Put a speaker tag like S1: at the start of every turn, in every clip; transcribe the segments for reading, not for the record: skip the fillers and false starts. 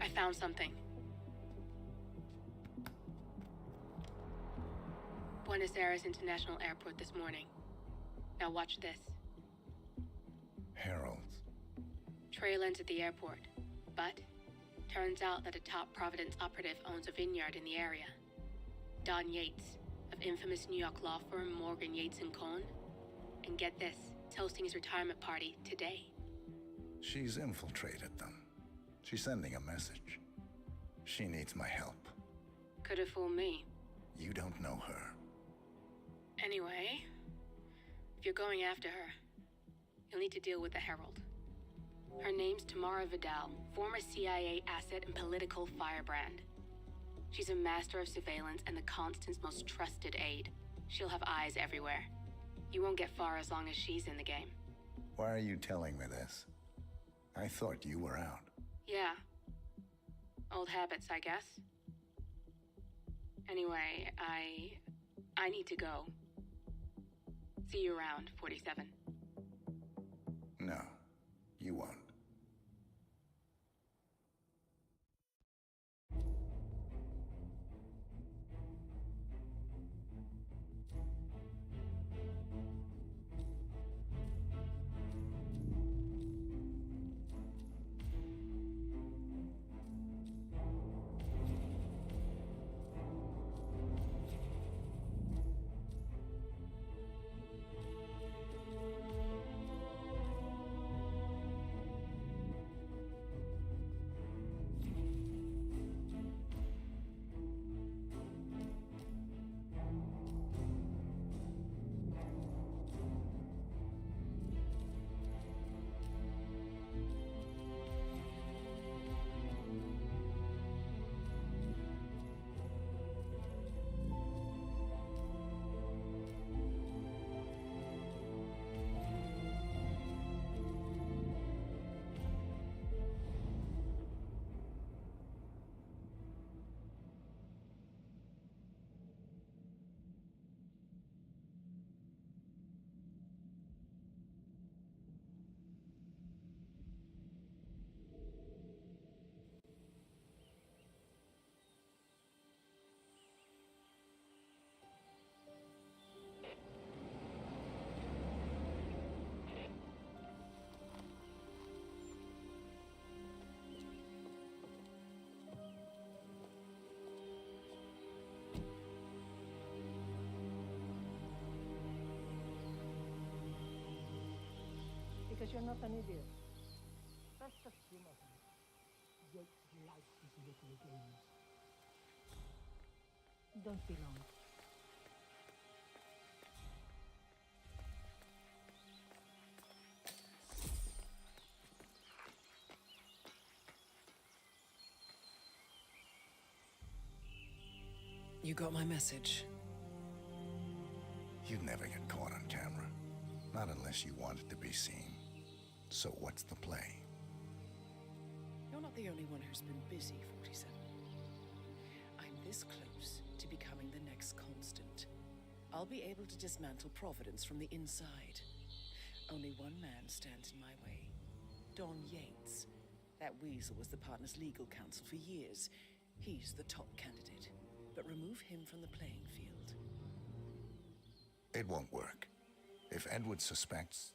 S1: I found something. Buenos Aires International Airport this morning. Now watch this.
S2: Heralds.
S1: Trail ends at the airport, but turns out that a top Providence operative owns a vineyard in the area. Don Yates, of infamous New York law firm Morgan, Yates & Cohn. And get this, it's hosting his retirement party today.
S2: She's infiltrated them. She's sending a message. She needs my help.
S1: Could have fooled me.
S2: You don't know her.
S1: Anyway, if you're going after her, you'll need to deal with the Herald. Her name's Tamara Vidal, former CIA asset and political firebrand. She's a master of surveillance and the Constant's most trusted aide. She'll have eyes everywhere. You won't get far as long as she's in the game.
S2: Why are you telling me this? I thought you were out.
S1: Yeah. Old habits, I guess. Anyway, I need to go. See you around, 47.
S2: No, you won't.
S3: Because you're not an idiot. That's just him of you. Yates likes his little games. Don't be long.
S4: You got my message.
S2: You'd never get caught on camera. Not unless you want it to be seen. So what's the play?
S4: You're not the only one who's been busy, 47. I'm this close to becoming the next Constant. I'll be able to dismantle Providence from the inside. Only one man stands in my way. Don Yates. That weasel was the partner's legal counsel for years. He's the top candidate. But remove him from the playing field.
S2: It won't work. If Edward suspects...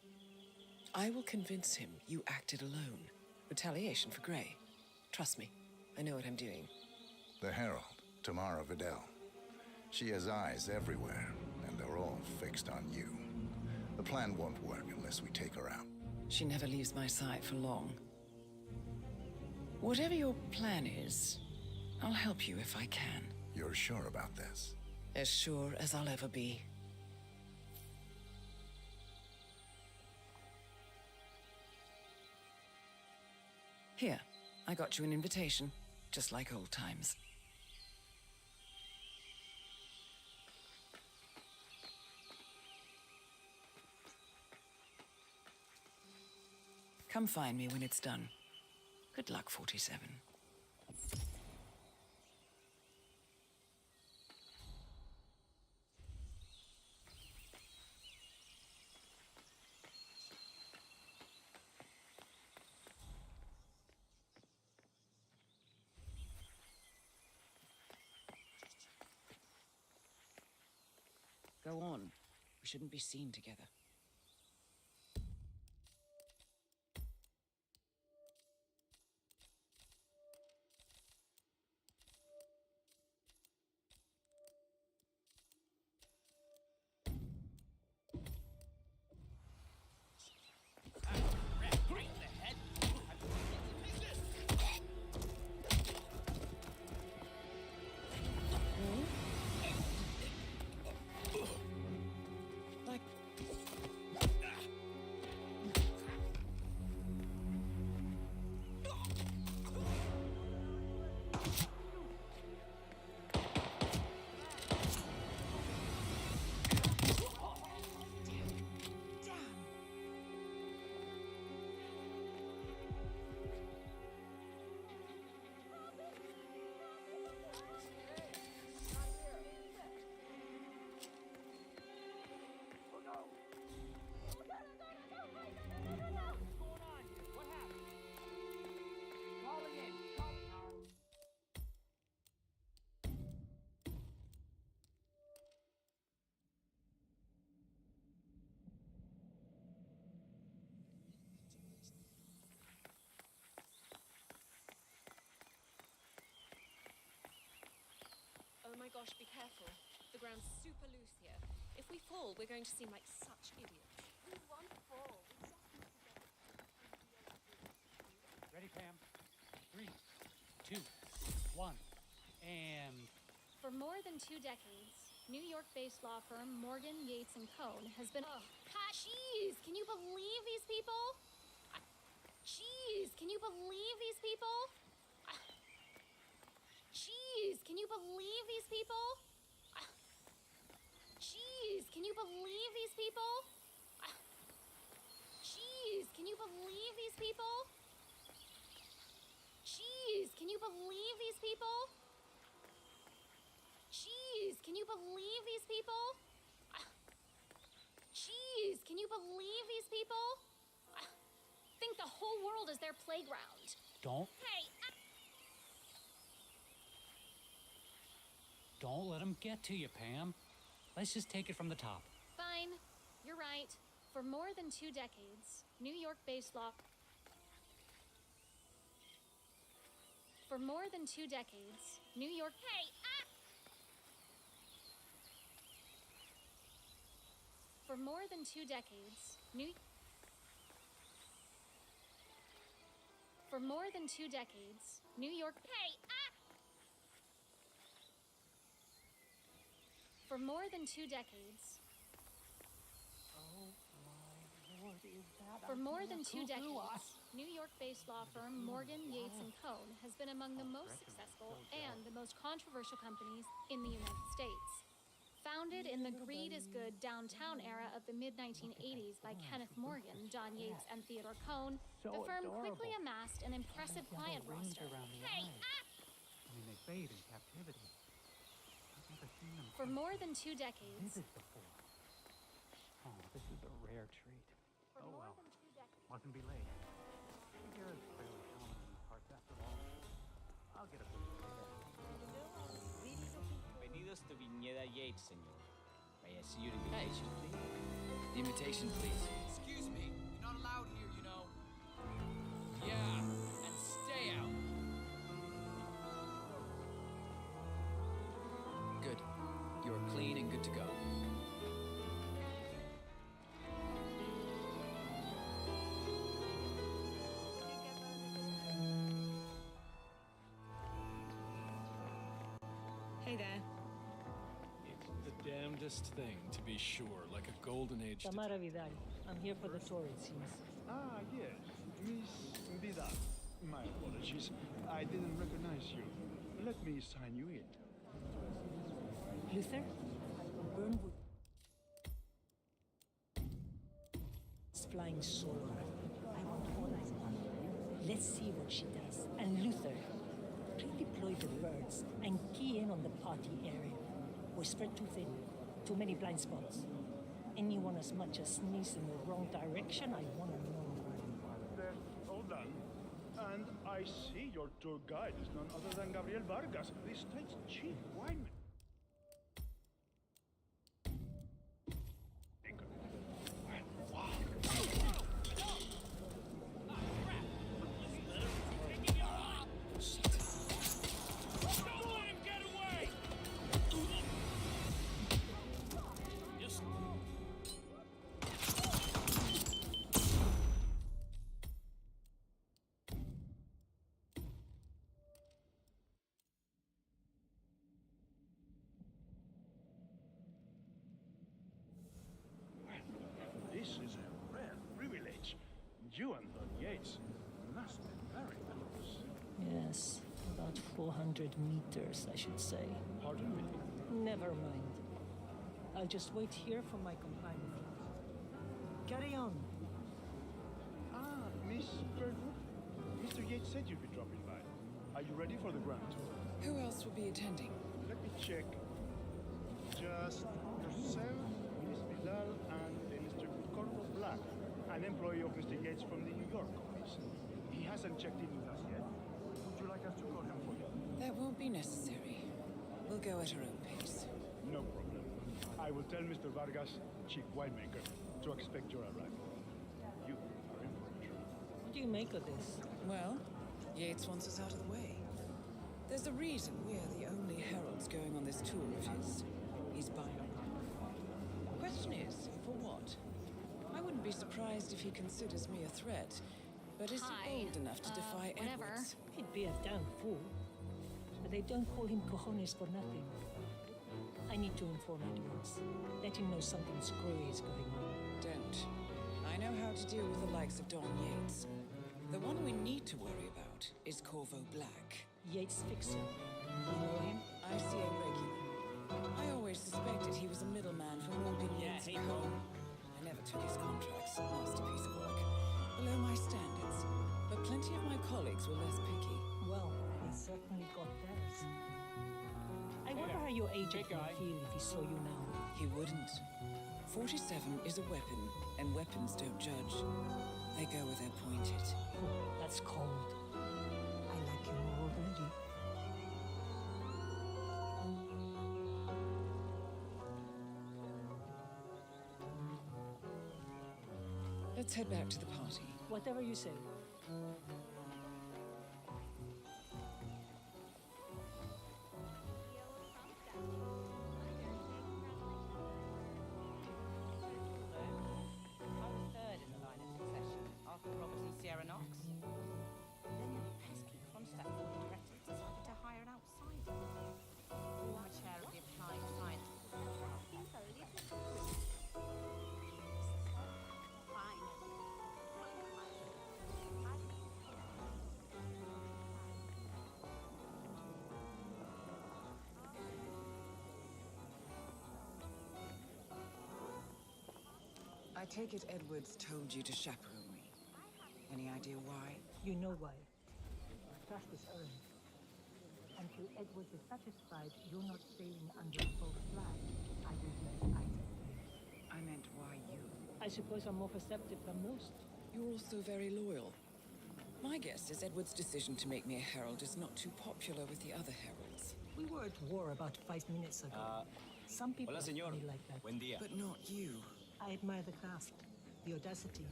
S4: I will convince him you acted alone. Retaliation for Grey. Trust me, I know what I'm doing.
S2: The Herald, Tamara Vidal. She has eyes everywhere, and they're all fixed on you. The plan won't work unless we take her out.
S4: She never leaves my side for long. Whatever your plan is, I'll help you if I can.
S2: You're sure about this?
S4: As sure as I'll ever be. Here, I got you an invitation, just like old times. Come find me when it's done. Good luck, 47. Go on. We shouldn't be seen together. Like...
S5: Oh my gosh, be careful. The ground's super loose here. If we fall, we're going to seem like such idiots.
S3: We won't fall.
S6: Ready, Pam? 3, 2, 1, and...
S7: For more than 2 decades, New York-based law firm Morgan, Yates & Cohn has been... Oh, jeez! Can you believe these people? Jeez! Can you believe these people? Jeez! Can you believe these people? Jeez! Can you believe these people? Jeez! Can you believe these people? Jeez! Can you believe these people? Jeez! Can you believe these people? Jeez! Can you believe these people? Think the whole world is their playground.
S6: Don't let them get to you, Pam. Let's just take it from the top.
S7: Fine. You're right. For more than 2 decades, New York-based law... For more than 2 decades, New York... For more than 2 decades, For more than 2 decades, New York... For more than 2 decades...
S3: Oh my lord, is that
S7: For more than 2 decades, New York-based law firm Morgan, Yates & Cohn has been among the most successful and the most controversial companies in the United States. Founded in the greed is good downtown era of the mid-1980s by Kenneth Morgan, John Yates, and Theodore Cohn, the firm quickly amassed an impressive client roster.
S6: I mean, they fade in captivity. I've never seen them
S7: For more than 2 decades,
S6: vivid before. Oh, this is a rare treat.
S7: For
S6: Oh
S7: more
S6: well,
S7: than 2 decades.
S6: mustn't be late. Here is fairly common in these parts after all. I'll get a picture later.
S8: Bienvenidos to Viñeda Yates, señor. May I see your invitation, please? The invitation, please.
S9: Excuse me, you're not allowed here, you know. Yeah, and stay out.
S8: Good. You are clean and good to go.
S5: Hey there.
S10: It's the damnedest thing, to be sure, like a golden age.
S3: Tamara Vidal. I'm here for the tour, it seems.
S11: Ah, yes. Miss Vidal. My apologies. I didn't recognize you. Let me sign you in.
S3: Luther? Burnwood. It's flying solo. I want all I want. Let's see what she does. And Luther, redeploy the birds and key in on the party area. We're spread too thin. Too many blind spots. Anyone as much as sneeze in the wrong direction, I want to know.
S11: Then, all done. And I see your tour guide is none other than Gabriel Vargas, the state's chief wineman.
S3: 100 meters, I should say.
S11: Pardon me.
S3: Never mind. I'll just wait here for my companion. Carry on.
S11: Ah, Miss Birdwood. Mr. Yates said you'd be dropping by. Are you ready for the grand tour?
S4: Who else will be attending?
S11: Let me check. Just yourself, Miss Vidal, and Mr. Corvo Black, an employee of Mr. Yates from the New York office. He hasn't checked in with us yet. Would you like us to call him for you?
S4: That won't be necessary. We'll go at our own pace.
S11: No problem. I will tell Mr. Vargas, chief winemaker, to expect your arrival. You are in for a treat.
S3: What do you make of this?
S4: Well, Yates wants us out of the way. There's a reason we're the only heralds going on this tour of his. He's buying up. The question is, for what? I wouldn't be surprised if he considers me a threat, but is he old enough to defy
S7: whatever.
S4: Edwards?
S3: He'd be a damn fool. But they don't call him cojones for nothing. I need to inform Edwards. Let him know something screwy is going on.
S4: Don't. I know how to deal with the likes of Don Yates. The one we need to worry about is Corvo Black.
S3: Yates fixer. You know him?
S4: I see him regularly. I always suspected he was a middleman for Morgan Yates and Co. I never took his contracts. Masterpiece of work. Below my standards. But plenty of my colleagues were less picky.
S3: Well, he certainly got theirs. I wonder how your agent would feel if he saw you now.
S4: He wouldn't. 47 is a weapon, and weapons don't judge. They go where they're pointed.
S3: That's cold. I like you more already.
S4: Let's head back to the party.
S3: Whatever you say.
S12: Third in the line of succession after obviously Sierra Knox. Then the pesky Kronstadt board of directors decided to hire an outsider. Former chair of the Applied Science.
S4: I take it Edwards told you to chaperone me. Any idea why?
S3: You know why. Trust is earned. Until Edwards is satisfied you're not sailing under a false flag, I will do as I say.
S4: I meant why you.
S3: I suppose I'm more perceptive than most.
S4: You're also very loyal. My guess is Edwards' decision to make me a herald is not too popular with the other heralds.
S3: We were at war about 5 minutes ago. Some people
S8: Hola, señor.
S3: me like that.
S8: Buen día.
S4: But not you.
S3: I admire the craft, the audacity.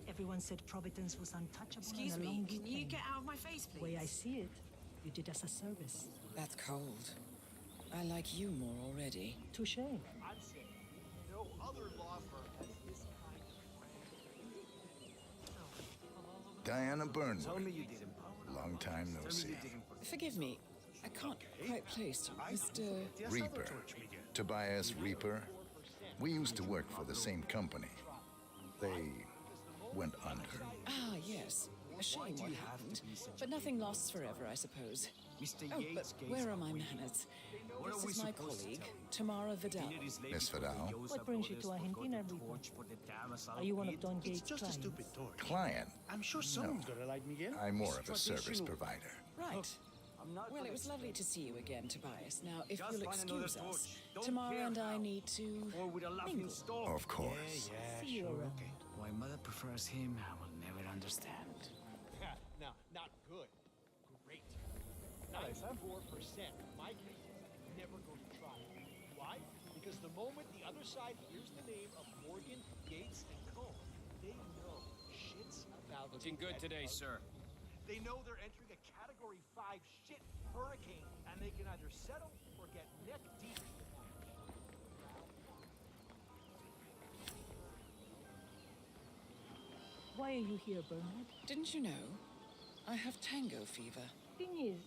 S3: Everyone said Providence was untouchable.
S13: Excuse
S3: and a
S13: me,
S3: long
S13: can you
S3: weekend.
S13: get out of my face,
S3: The
S13: please?
S3: way I see it, you did us a service.
S4: That's cold. I like you more already.
S3: Touche.
S6: I'm saying no other law firm has this kind of
S2: Diana Burnwood.
S6: Tell me you didn't.
S2: Long time no see.
S4: Forgive me, I can't quite place you. Mr.
S2: Reaper. Tobias Reaper. We used to work for the same company. They went under.
S4: Ah, yes. A shame what happened. But nothing lasts forever, I suppose. Oh, but where are my manners? This is my colleague, Tamara Vidal.
S2: Miss Vidal?
S3: What brings you to Argentina, Reaper? Are you one of Don Yates'
S11: It's just a
S3: clients?
S11: stupid talk.
S2: Client?
S11: I'm sure someone's gonna like Miguel.
S2: I'm more of a
S11: It's
S2: service
S11: traditional.
S2: provider.
S4: Right. Well, it was lovely to see you again, Tobias. Now, if you'll excuse us, Tamara and I need to mingle.
S2: Of course.
S3: See you around.
S8: Why mother prefers him, I will never understand.
S6: No, not good. Great. 94%. My cases never go to trial. Why? Because the moment the other side hears the name of Morgan, Yates, and Cohn, they know shit's about to
S8: Looking good
S6: get
S8: today,
S6: ugly.
S8: sir.
S6: They know they're entering a Category 5 shit hurricane, and they can either settle or get neck deep.
S3: Why are you here, Bernard?
S4: Didn't you know? I have tango fever.
S3: Thing is,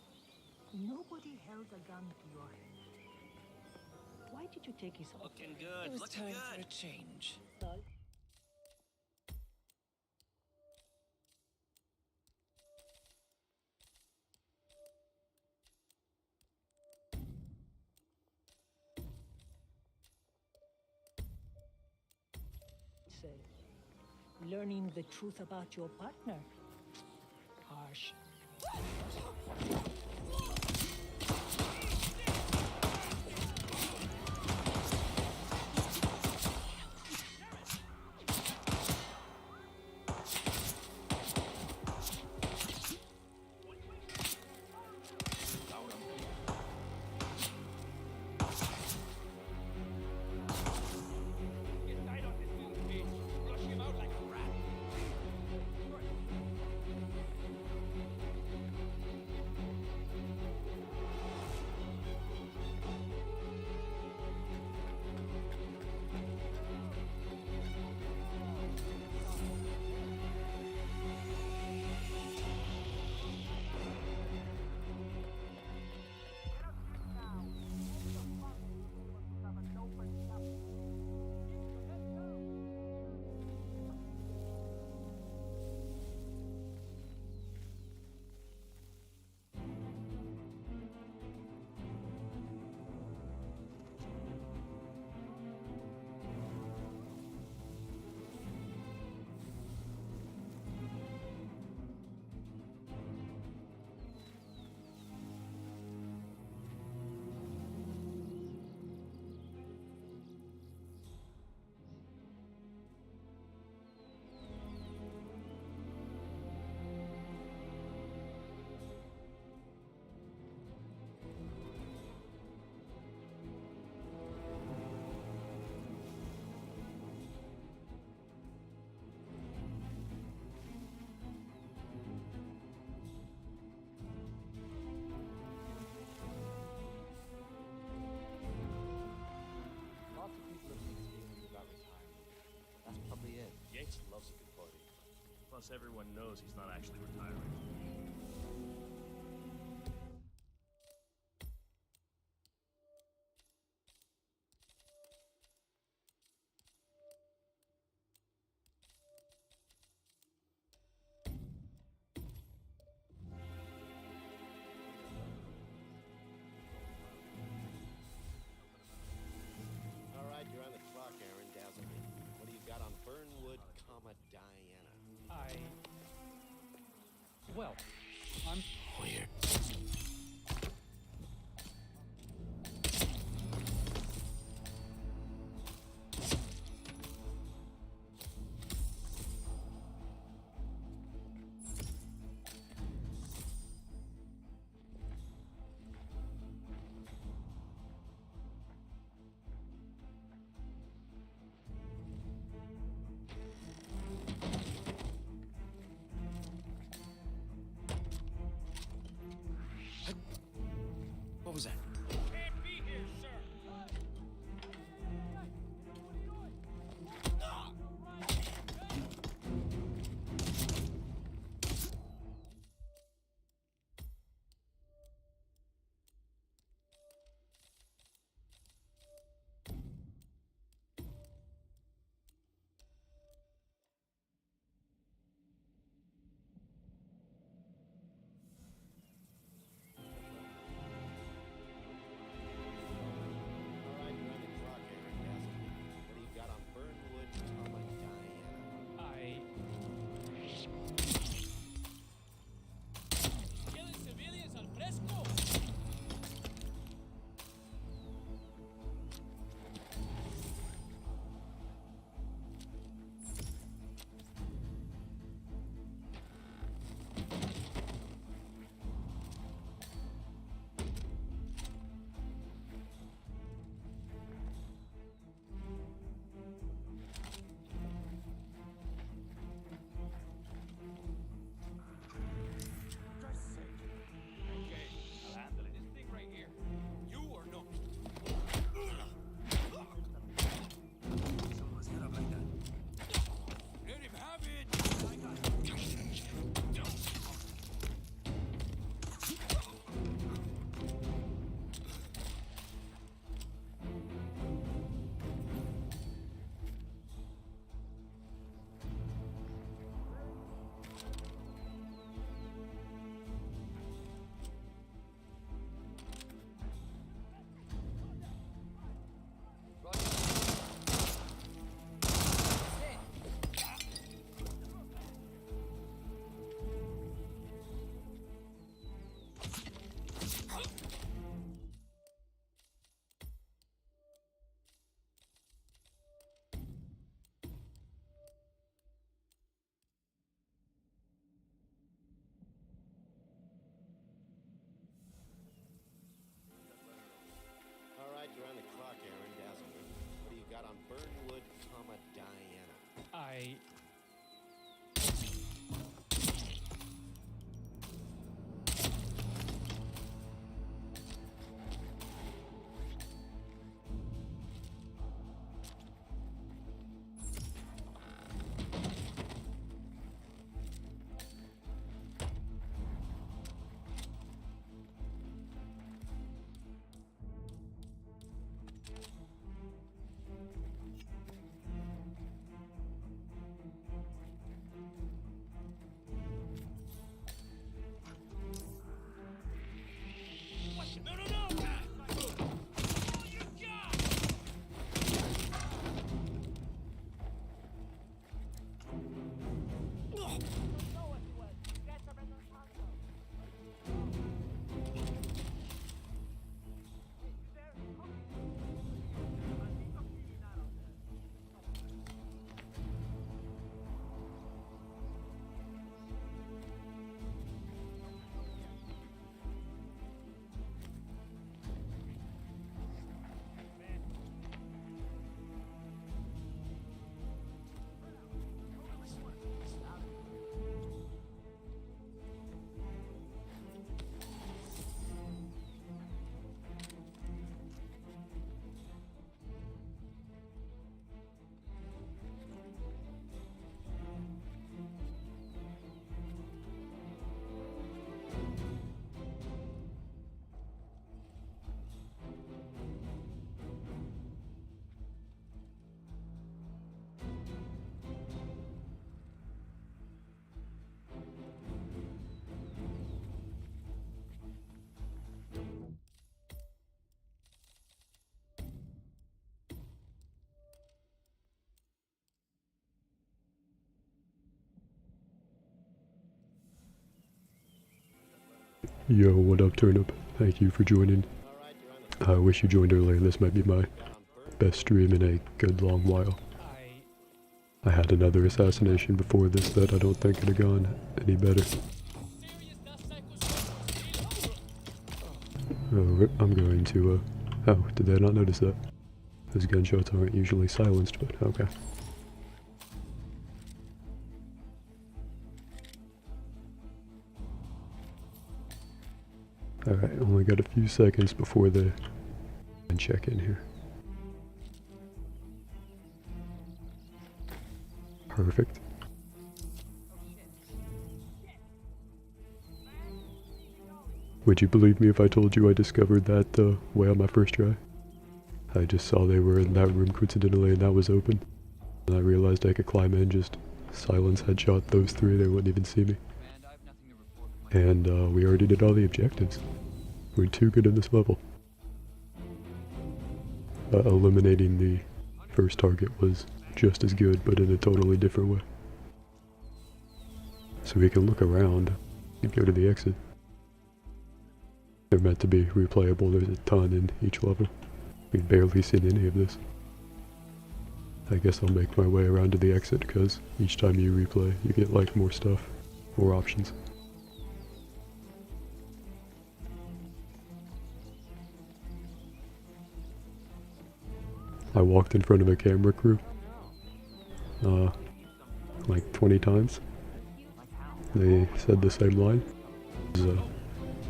S3: nobody held a gun to your head. Why did you take his offer?
S8: Looking
S4: It
S8: good,
S4: was
S8: looking
S4: time
S8: good.
S4: for a change.
S3: Well, say? Learning the truth about your partner? Harsh.
S13: Lots of people have mixed feelings about retirement. That's probably it.
S6: Yates loves a good party. Plus, everyone knows he's not actually retiring.
S14: All right, you're on the clock, Aaron. Dazzle me. What do you got on Burnwood, Diana?
S13: Well, I'm...
S14: Weird.
S15: Yo, what up, Turnip? Thank you for joining. I wish you joined earlier. This might be my best stream in a good long while. I had another assassination before this that I don't think could have gone any better. Oh, I'm going to, oh, did I not notice that? Those gunshots aren't usually silenced, but okay. Alright, only got a few seconds before the check in here. Perfect. Would you believe me if I told you I discovered that way on my first try? I just saw they were in that room coincidentally and that was open. And I realized I could climb in, just silence headshot those three, they wouldn't even see me. And we already did all the objectives. We're too good in this level. Eliminating the first target was just as good, but in a totally different way. So we can look around and go to the exit. They're meant to be replayable, there's a ton in each level. We've barely seen any of this. I guess I'll make my way around to the exit, because each time you replay, you get like more stuff, more options. I walked in front of a camera crew, like 20 times. They said the same line. It was a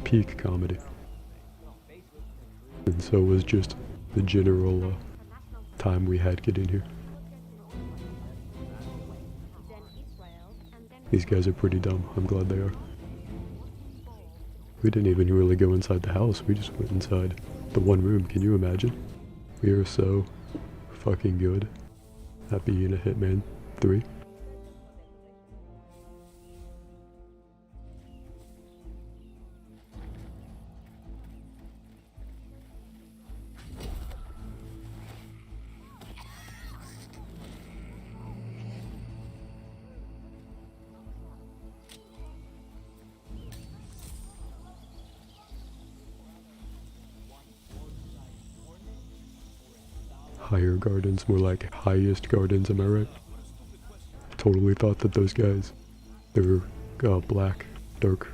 S15: peak comedy. And so was just the general time we had getting here. These guys are pretty dumb. I'm glad they are. We didn't even really go inside the house. We just went inside the one room. Can you imagine? We are so fucking good at being a Hitman 3. Higher gardens, more like highest gardens, am I right? Totally thought that those guys, they were black, dark,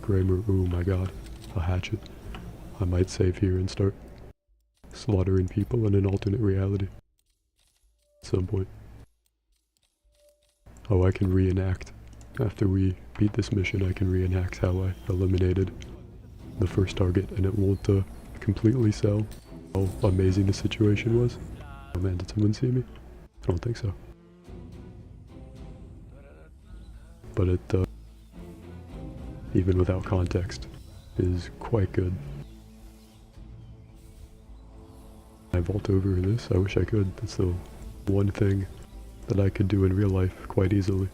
S15: gray, oh my god, a hatchet. I might save here and start slaughtering people in an alternate reality at some point. Oh, I can reenact. After we beat this mission, I can reenact how I eliminated the first target, and it won't completely sell how amazing the situation was. Oh man, did someone see me? I don't think so. But it, even without context, is quite good. I vault over this? I wish I could. That's the one thing that I could do in real life quite easily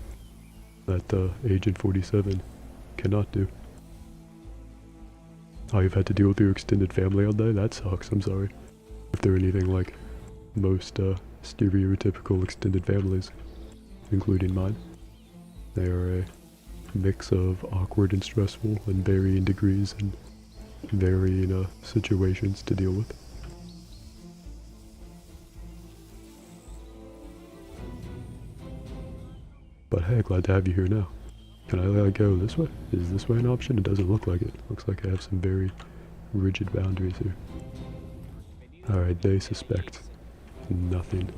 S15: that Agent 47 cannot do. Oh, you've had to deal with your extended family all day? That sucks, I'm sorry. If they're anything like most stereotypical extended families, including mine, they are a mix of awkward and stressful and varying degrees and varying situations to deal with. But hey, glad to have you here now. Can I go this way? Is this way an option? It doesn't look like it. Looks like I have some very rigid boundaries here. Alright, they suspect nothing.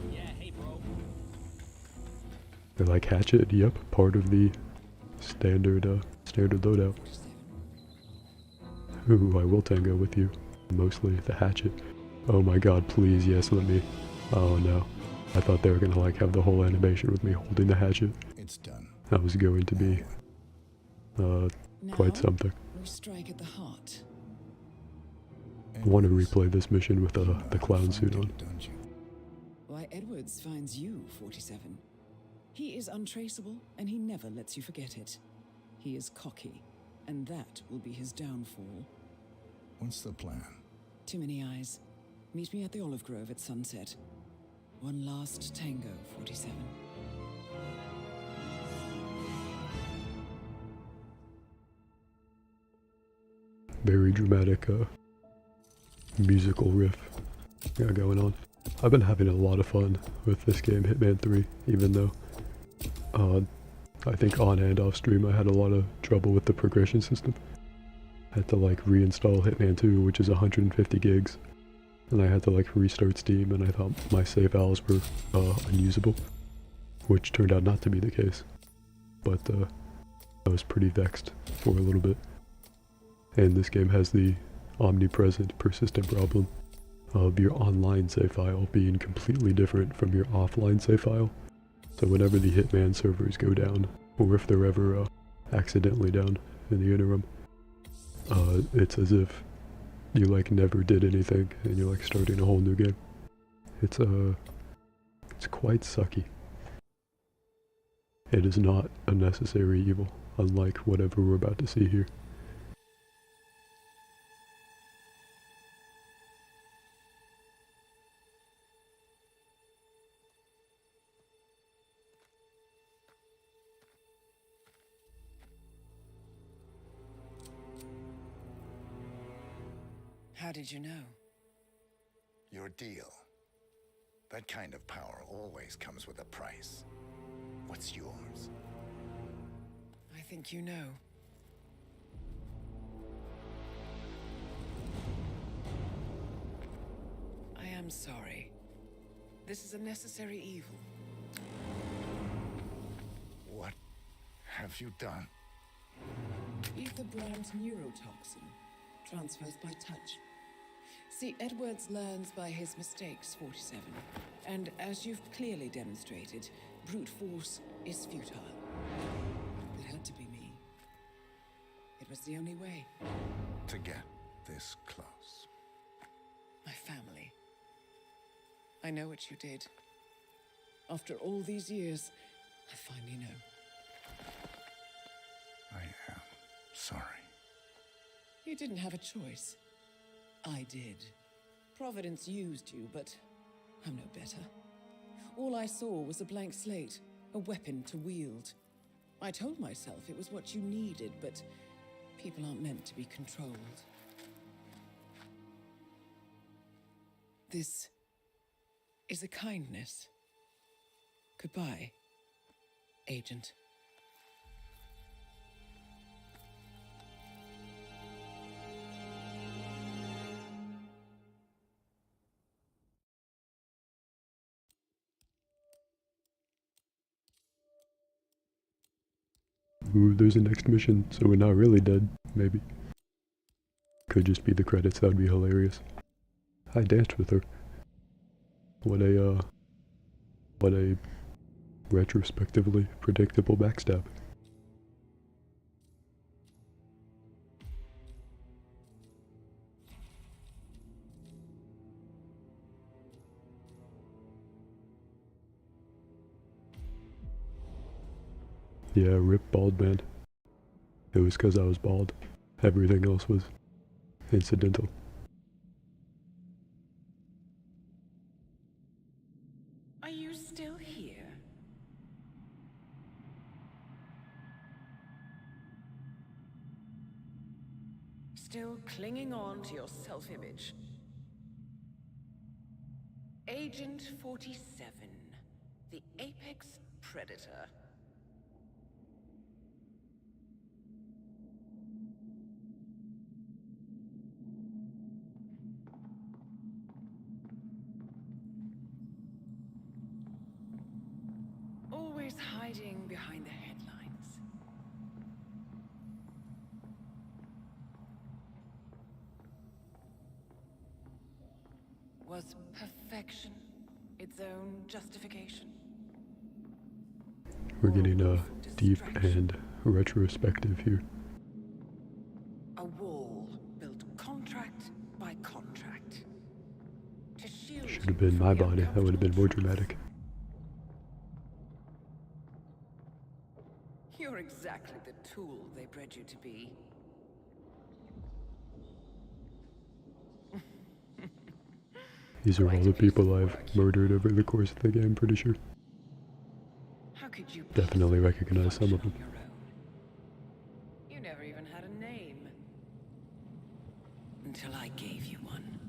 S15: They're like, hatchet? Yep, part of the standard loadout. Ooh, I will tango with you. Mostly the hatchet. Oh my god, please, yes, let me. Oh no. I thought they were gonna like have the whole animation with me holding the hatchet.
S2: It's done.
S15: That was going to be quite something.
S4: We strike at the heart.
S15: I want to replay this mission with the clown suit on.
S4: Why Edwards finds you, 47. He is untraceable, and he never lets you forget it. He is cocky, and that will be his downfall.
S2: What's the plan?
S4: Too many eyes. Meet me at the Olive Grove at sunset. One last tango, 47.
S15: Very dramatic musical riff going on. I've been having a lot of fun with this game, Hitman 3, even though I think on and off stream I had a lot of trouble with the progression system. I had to like reinstall Hitman 2, which is 150 gigs, and I had to like restart Steam, and I thought my save files were unusable, which turned out not to be the case. But I was pretty vexed for a little bit. And this game has the omnipresent, persistent problem of your online save file being completely different from your offline save file. So whenever the Hitman servers go down, or if they're ever accidentally down in the interim, it's as if you like never did anything and you're like starting a whole new game. It's quite sucky. It is not a necessary evil, unlike whatever we're about to see here.
S4: How did you know?
S2: Your deal. That kind of power always comes with a price. What's yours?
S4: I think you know. I am sorry. This is a necessary evil.
S2: What have you done?
S4: Ether brand neurotoxin transfers by touch. See, Edwards learns by his mistakes, 47. And as you've clearly demonstrated, brute force is futile. It had to be me. It was the only way.
S2: To get this close.
S4: My family. I know what you did. After all these years, I finally know.
S2: I am sorry.
S4: You didn't have a choice. I did. Providence used you, but I'm no better. All I saw was a blank slate, a weapon to wield. I told myself it was what you needed, but people aren't meant to be controlled. This is a kindness. Goodbye, Agent.
S15: Ooh, there's a next mission, so we're not really dead, maybe. Could just be the credits, that would be hilarious. I danced with her. What a retrospectively predictable backstab. Yeah, rip bald man. It was because I was bald. Everything else was incidental.
S4: Are you still here? Still clinging on to your self-image? Agent 47, the apex predator. Always hiding behind the headlines. Was perfection its own justification?
S15: We're getting deep and retrospective here.
S4: A wall built contract by contract. To shield
S15: Should have been my body, that would have been more dramatic.
S4: You're exactly the tool they bred you to be.
S15: These are all the people I've murdered over the course of the game, pretty sure.
S4: How could you
S15: Definitely recognize some of them.
S4: You never even had a name. Until I gave you one.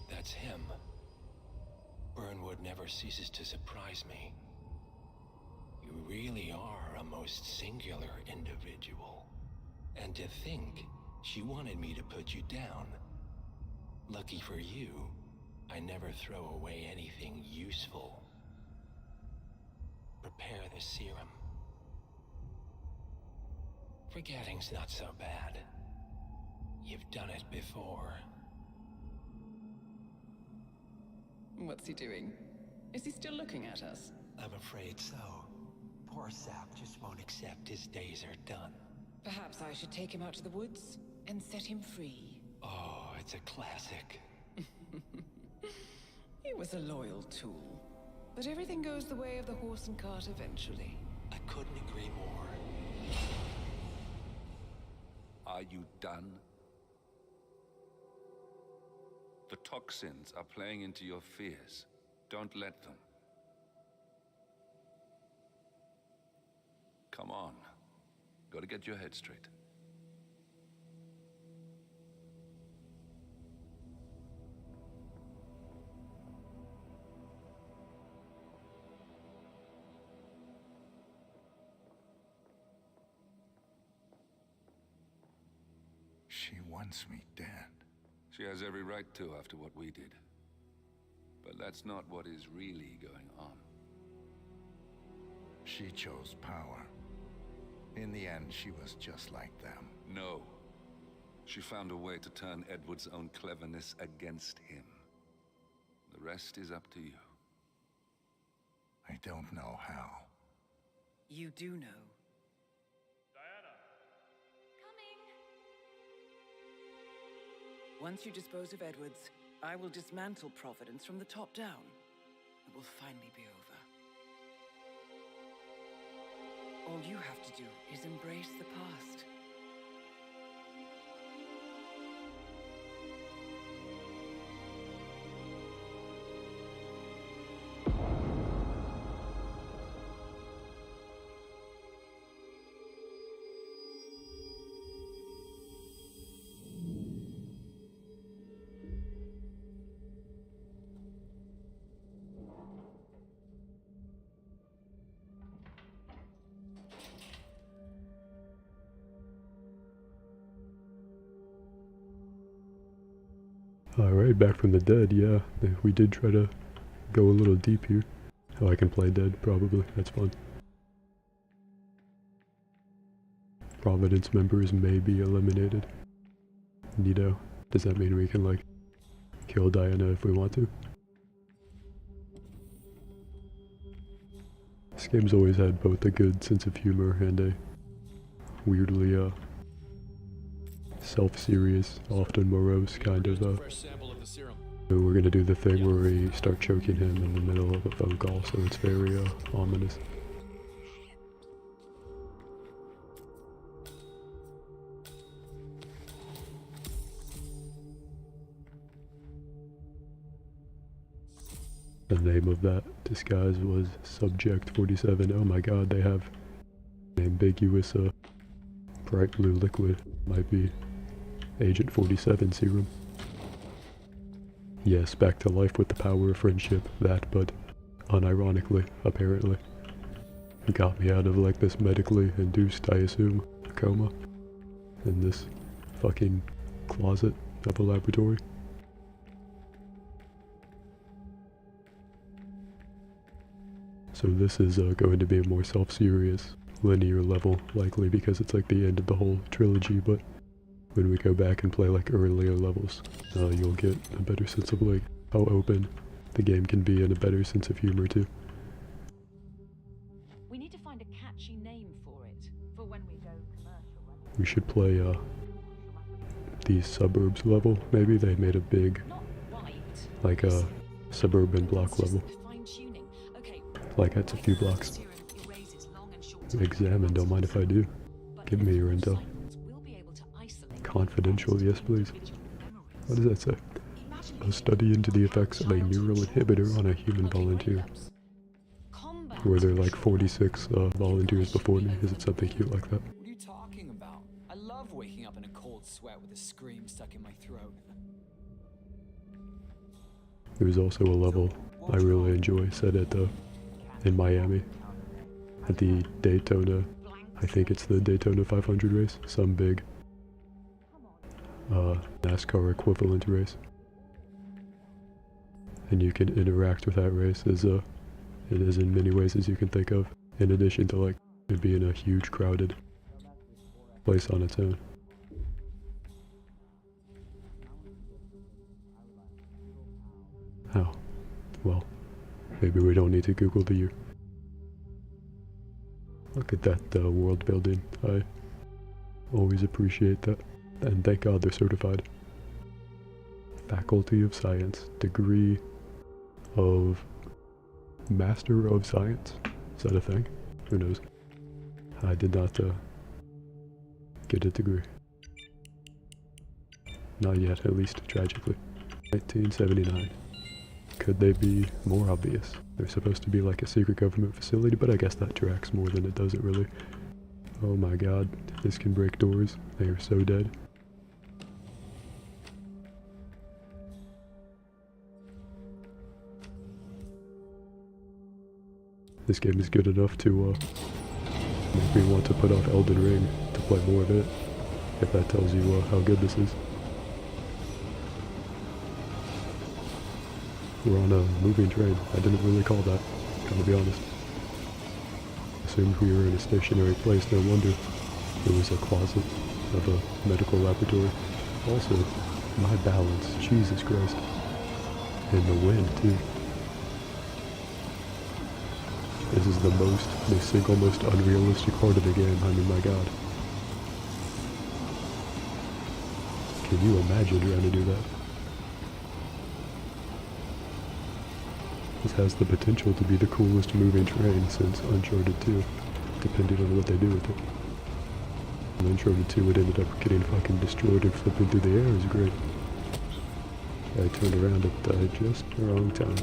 S16: That's him. Burnwood never ceases to surprise me. You really are a most singular individual. And to think she wanted me to put you down. Lucky for you, I never throw away anything useful. Prepare the serum. Forgetting's not so bad. You've done it before.
S4: What's he doing? Is he still looking at us?
S16: I'm afraid so. Poor sap just won't accept his days are done.
S4: Perhaps I should take him out to the woods and set him free.
S16: Oh, it's a classic.
S4: He was a loyal tool. But everything goes the way of the horse and cart eventually.
S16: I couldn't agree more.
S17: Are you done? The toxins are playing into your fears. Don't let them. Come on. Gotta get your head straight.
S2: She wants me dead.
S17: She has every right to after what we did. But that's not what is really going on.
S2: She chose power. In the end, she was just like them.
S17: No. She found a way to turn Edward's own cleverness against him. The rest is up to you.
S2: I don't know how.
S4: You do know. Once you dispose of Edwards, I will dismantle Providence from the top down. It will finally be over. All you have to do is embrace the past.
S15: Alright, back from the dead, yeah. We did try to go a little deep here. Oh, I can play dead, probably. That's fun. Providence members may be eliminated. Neato. Does that mean we can, like, kill Diana if we want to? This game's always had both a good sense of humor and a weirdly, self-serious, often morose kind of, So we're gonna do the thing where we start choking him in the middle of a phone call, so it's very, ominous. The name of that disguise was Subject 47. Oh my god, they have an ambiguous, bright blue liquid. Might be Agent 47 serum. Yes, back to life with the power of friendship. That, but unironically, apparently. Got me out of, like, this medically induced, I assume, coma. In this fucking closet of a laboratory. So this is going to be a more self-serious, linear level, likely because it's like the end of the whole trilogy, but when we go back and play like earlier levels, you'll get a better sense of like how open the game can be and a better sense of humor too.
S12: We need to find a catchy name for it, for when we go commercial.
S15: We should play the suburbs level, maybe. They made a big, like a suburban block level. Like it's a few blocks. Examine, don't mind if I do. Give me your intel. Confidential, yes please. What does that say? A study into the effects of a neural inhibitor on a human volunteer. Were there like 46 volunteers before me? Is it something cute like that?
S9: What are you talking about? I love waking up in a cold sweat with a scream stuck in my throat.
S15: There's also a level I really enjoy set at in Miami at the Daytona, I think it's the Daytona 500 race, some big NASCAR equivalent race. And you can interact with that race as it is in many ways as you can think of, in addition to like it being a huge crowded place on its own. How? Well, maybe we don't need to Google the year. Look at that world building. I always appreciate that. And thank God they're certified. Faculty of Science. Degree of Master of Science. Is that a thing? Who knows? I did not get a degree. Not yet, at least tragically. 1979. Could they be more obvious? They're supposed to be like a secret government facility, but I guess that tracks more than it doesn't really. Oh my god, this can break doors. They are so dead. This game is good enough to make me want to put off Elden Ring to play more of it, if that tells you how good this is. We're on a moving train. I didn't really call that, gotta be honest. Assumed we were in a stationary place, no wonder it was a closet of a medical laboratory. Also, my balance, Jesus Christ. And the wind, too. This is the single most unrealistic part of the game, I mean, my god. Can you imagine trying to do that? This has the potential to be the coolest moving train since Uncharted 2, depending on what they do with it. And Uncharted 2, it ended up getting fucking destroyed and flipping through the air. It was great. I turned around at just the wrong time.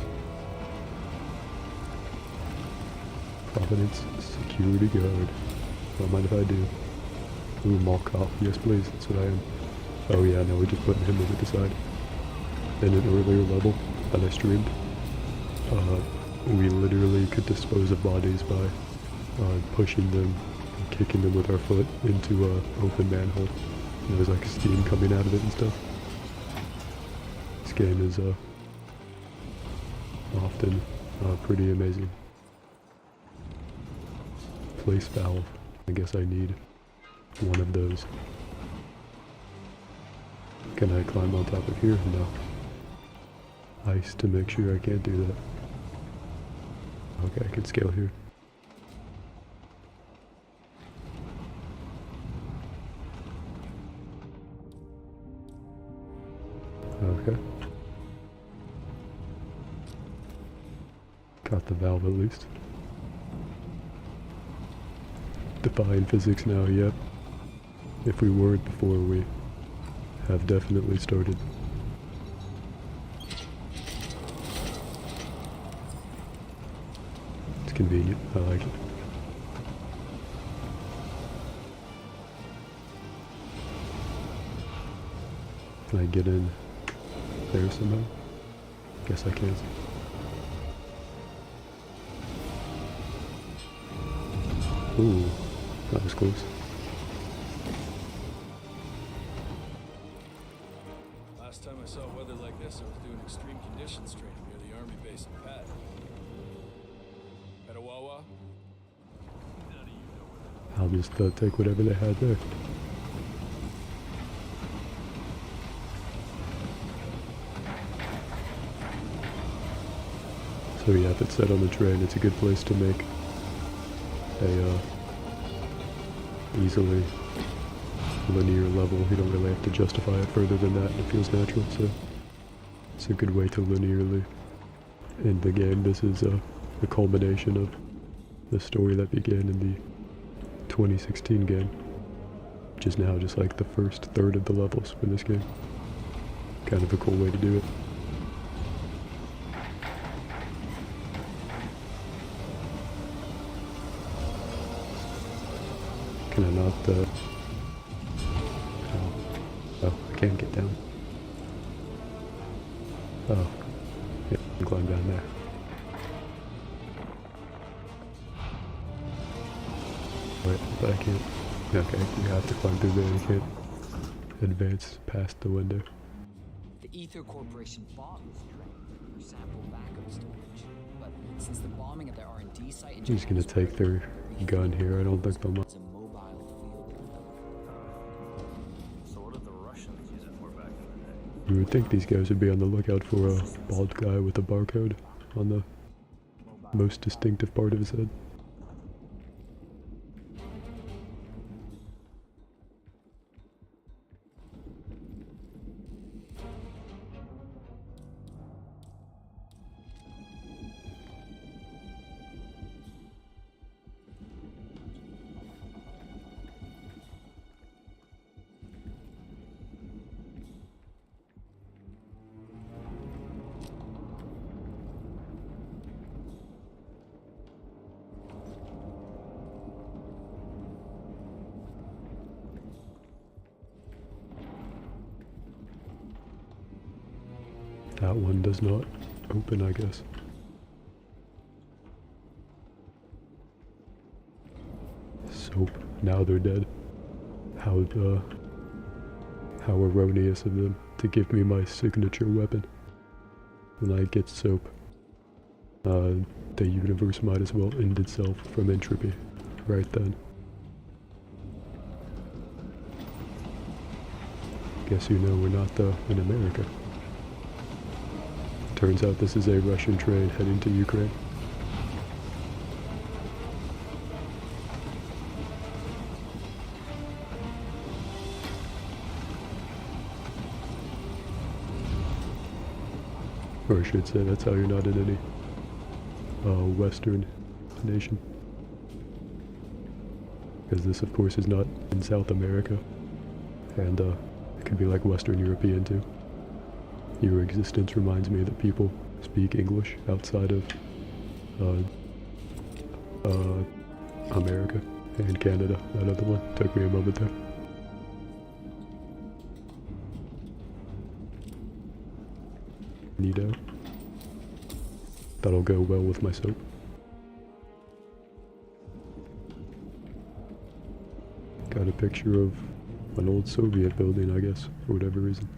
S15: Providence security guard. Don't mind if I do. Ooh, mall cop. Yes, please. That's what I am. Oh yeah, no, we're just putting him over the side. In an earlier level that I streamed, we literally could dispose of bodies by pushing them and kicking them with our foot into an open manhole. And there was like steam coming out of it and stuff. This game is often pretty amazing. Place valve. I guess I need one of those. Can I climb on top of here? No. Ice to make sure I can't do that. Okay, I can scale here. Okay. Got the valve at least. Defying physics now, yep. If we weren't before, we have definitely started. It's convenient, I like it. Can I get in there somehow? Guess I can't. Ooh, that was close.
S10: Last time I saw weather like this, I was doing extreme conditions training near the army base in Pat. Petawawa?
S15: I'll just take whatever they had there. So yeah, if it's set on the train, it's a good place to make a easily linear level. You don't really have to justify it further than that, and it feels natural, so it's a good way to linearly end the game. This is the culmination of the story that began in the 2016 game, which is now just like the first third of the levels for this game. Kind of a cool way to do it. Can I not, oh, I can't get down. Oh, yeah, I can climb down there. Wait, but I can't. Okay, you have to climb through there, you can't advance past the window.
S8: The Ether Corporation bought this train for sample backup storage, but since the bombing of their R&D site...
S15: I'm just gonna take their gun here, I don't think they'll mind. You would think these guys would be on the lookout for a bald guy with a barcode on the most distinctive part of his head. That one does not open, I guess. Soap. Now they're dead. How erroneous of them to give me my signature weapon when I get soap. The universe might as well end itself from entropy right then. Guess you know we're not in America. Turns out this is a Russian train heading to Ukraine. Or I should say, that's how you're not in any Western nation. Because this, of course, is not in South America. And it could be like Western European, too. Your existence reminds me that people speak English outside of America and Canada. That other one took me a moment there. Neato. That'll go well with my soap. Got a picture of an old Soviet building, I guess, for whatever reason.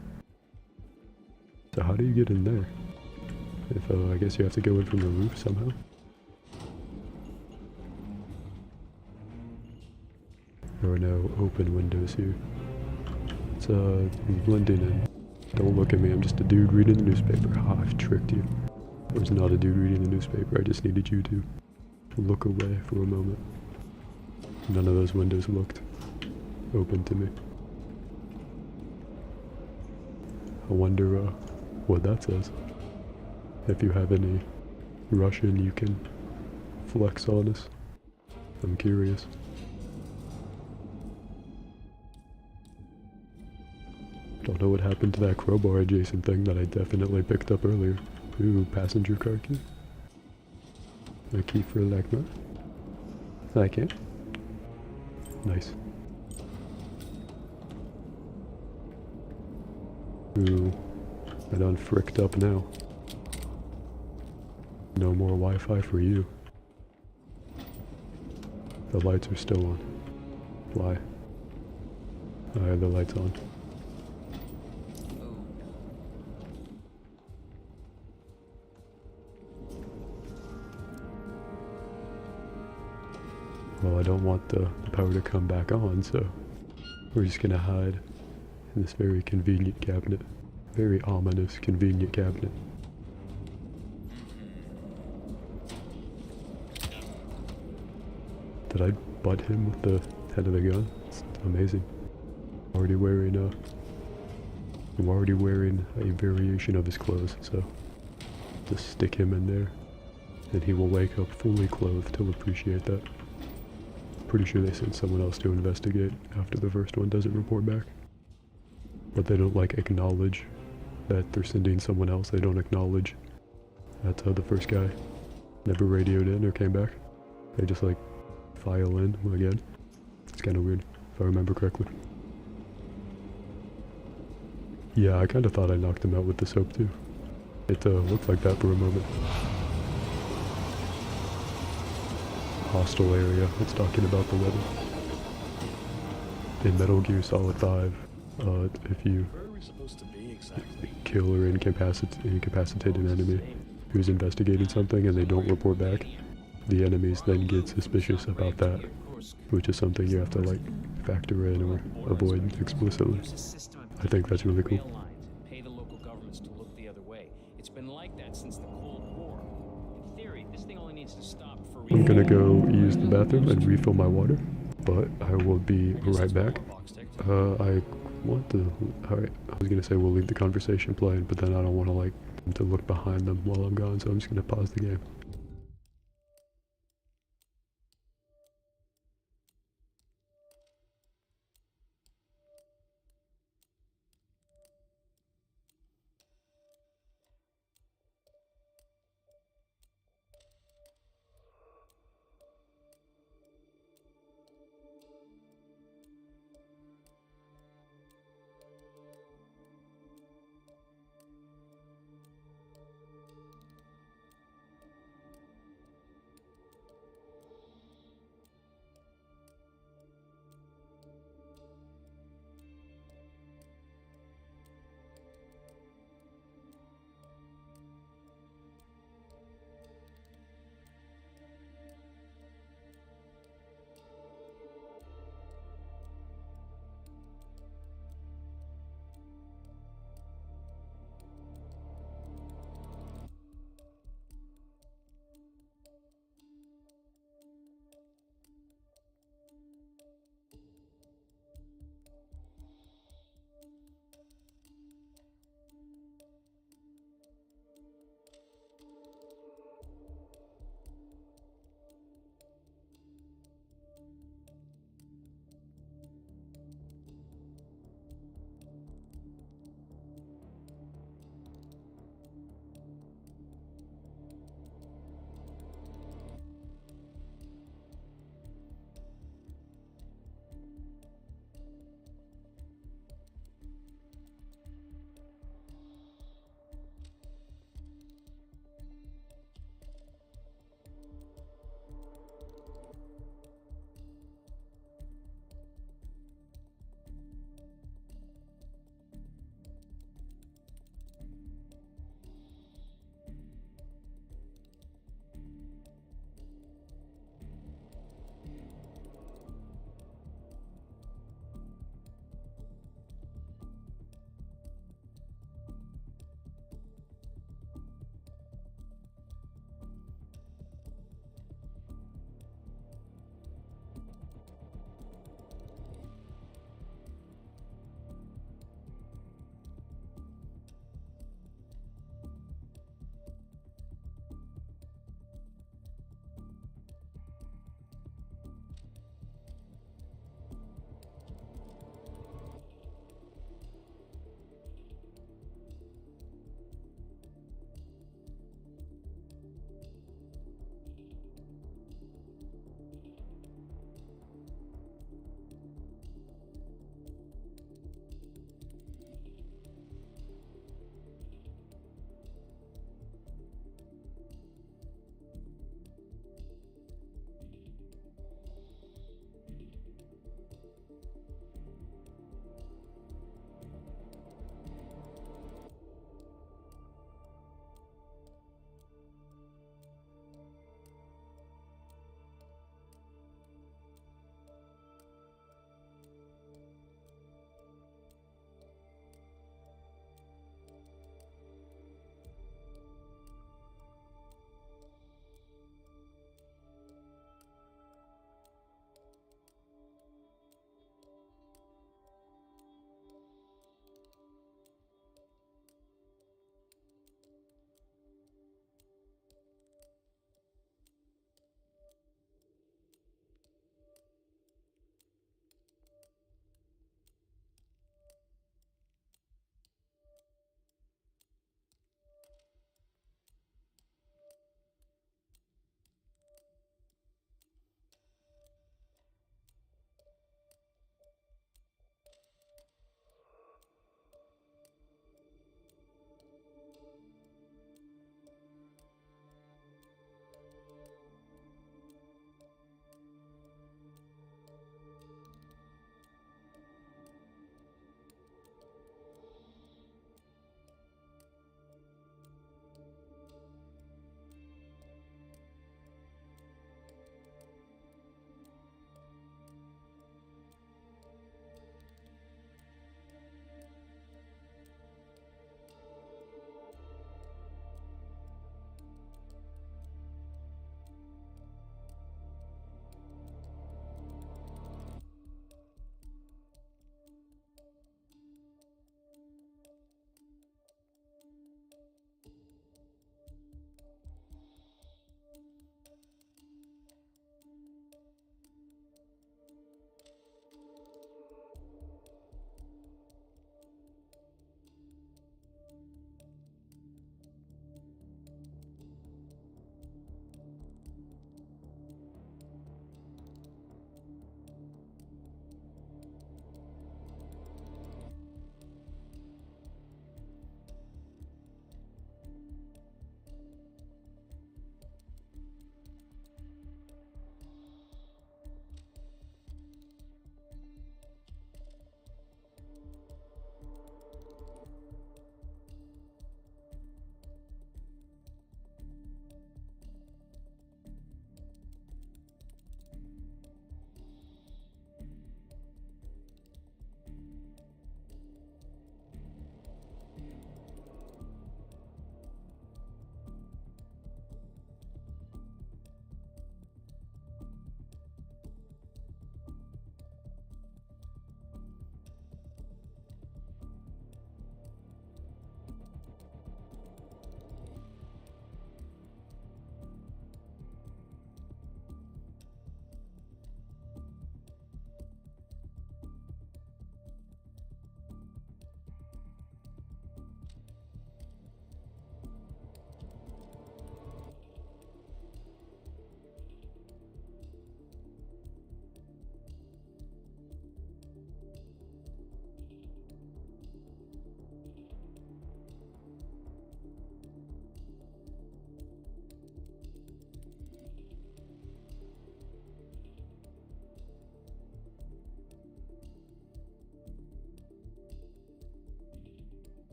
S15: So how do you get in there? If I guess you have to go in from the roof somehow. There are no open windows here. It's blending in. Don't look at me, I'm just a dude reading the newspaper. Ha, I've tricked you. I was not a dude reading the newspaper, I just needed you to look away for a moment. None of those windows looked open to me. I wonder what that says. If you have any Russian you can flex on us. I'm curious. Don't know what happened to that crowbar adjacent thing that I definitely picked up earlier. Ooh, passenger car key. A key for Legma. I can't. Nice. Ooh, I done fricked up now. No more Wi-Fi for you. The lights are still on. Why? I have the lights on. Well, I don't want the power to come back on, so we're just gonna hide in this very convenient cabinet. Very ominous, convenient cabinet. Did I butt him with the head of the gun? It's amazing. I'm already wearing a variation of his clothes, so just stick him in there, and he will wake up fully clothed. He'll appreciate that. Pretty sure they sent someone else to investigate after the first one doesn't report back. But they don't like acknowledge that they're sending someone else. They don't acknowledge that the first guy never radioed in or came back. They just like file in again. It's kind of weird, if I remember correctly. Yeah, I kind of thought I knocked him out with the soap too. It looked like that for a moment. Hostile area. It's talking about the weather. In Metal Gear Solid 5, if you kill or incapacitate an enemy who's investigating something and they don't report back, the enemies then get suspicious about that, which is something you have to like factor in or avoid explicitly. I think that's really cool.
S18: Pay the local governments to look the other way. It's been like that since the Cold War. In theory, this thing only needs to stop for
S15: I'm gonna go use the bathroom and refill my water, but I will be right back. I want to, alright, I was gonna say we'll leave the conversation playing, but then I don't want to like them to look behind them while I'm gone, so I'm just gonna pause the game.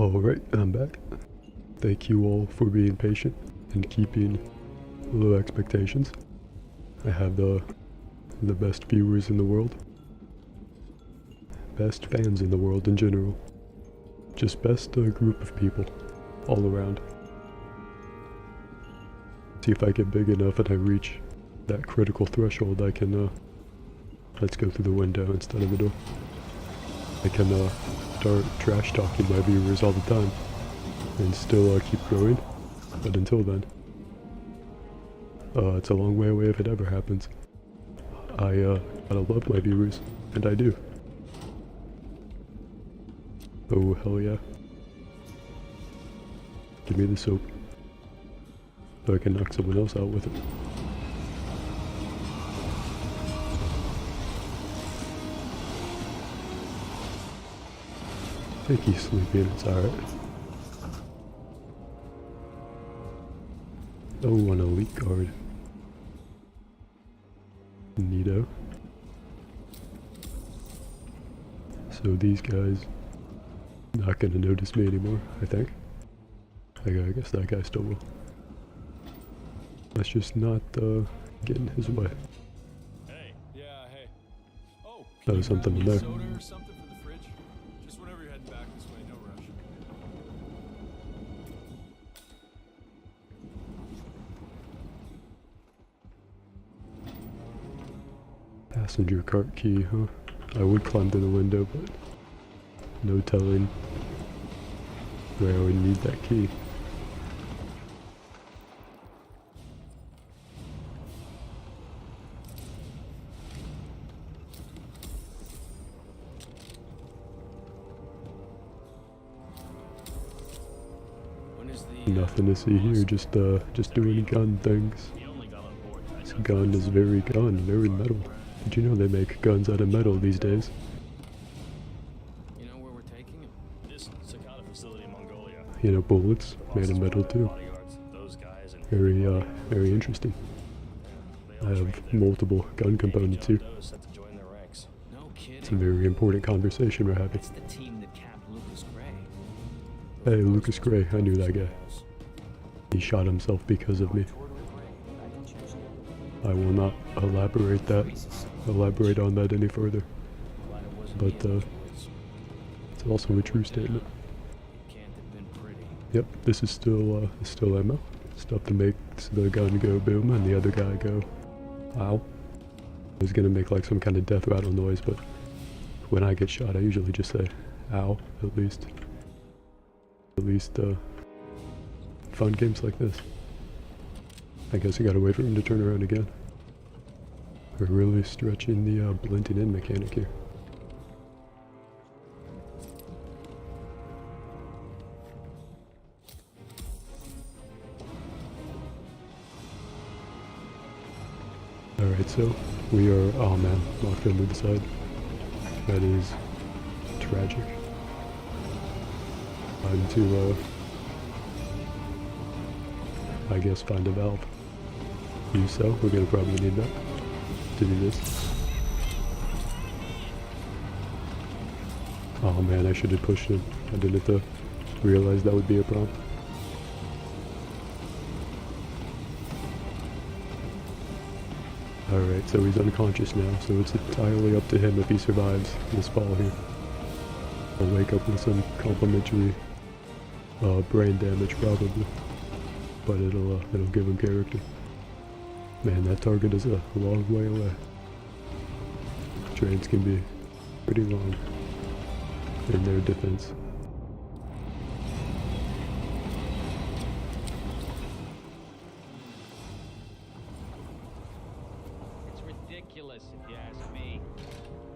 S15: Alright, I'm back. Thank you all for being patient and keeping low expectations. I have the best viewers in the world. Best fans in the world in general. Just best group of people all around. See if I get big enough and I reach that critical threshold, I can let's go through the window instead of the door. I can start trash talking my viewers all the time and still keep growing. But until then, it's a long way away if it ever happens. I gotta love my viewers, and I do. Oh hell yeah. Give me the soap. So I can knock someone else out with it. I think he's sleeping, it's alright. Oh, an elite guard. Neato. So these guys not gonna notice me anymore, I think. I guess that guy still will. Let's just not get in his way.
S10: Hey, yeah, hey. Oh,
S15: that was something in there.
S10: Soda or something for the fridge? Just whenever you're heading back this way, no rush.
S15: Passenger cart key, huh? I would climb through the window, but no telling where I would need that key. Nothing to see here, just doing gun things. This gun is very metal. Did you know they make guns out of metal these days?
S18: You know where we're taking him? This Sakata facility in Mongolia.
S15: You know, bullets made of metal too. Very interesting. I have multiple gun components here. It's a very important conversation we're having. Hey, Lucas Gray, I knew that guy. He shot himself because of me. I will not elaborate on that any further. But it's also a true statement. Yep, this is still ammo. Stuff that makes the gun go boom and the other guy go ow. I was gonna make like some kind of death rattle noise, but when I get shot I usually just say ow, at least. Fun games like this. I guess I gotta wait for him to turn around again. We're really stretching the blending in mechanic here. Alright, so we are, oh man, locked under the side. That is tragic. Time to, I guess find a valve. Use so, we're gonna probably need that to do this. Oh man, I should have pushed him. I didn't realize that would be a problem. Alright, so he's unconscious now, so it's entirely up to him if he survives this fall here. I'll wake up with some complimentary brain damage probably, but it'll give him character. Man, that target is a long way away. Trains can be pretty long in their defense.
S18: It's ridiculous if you ask me.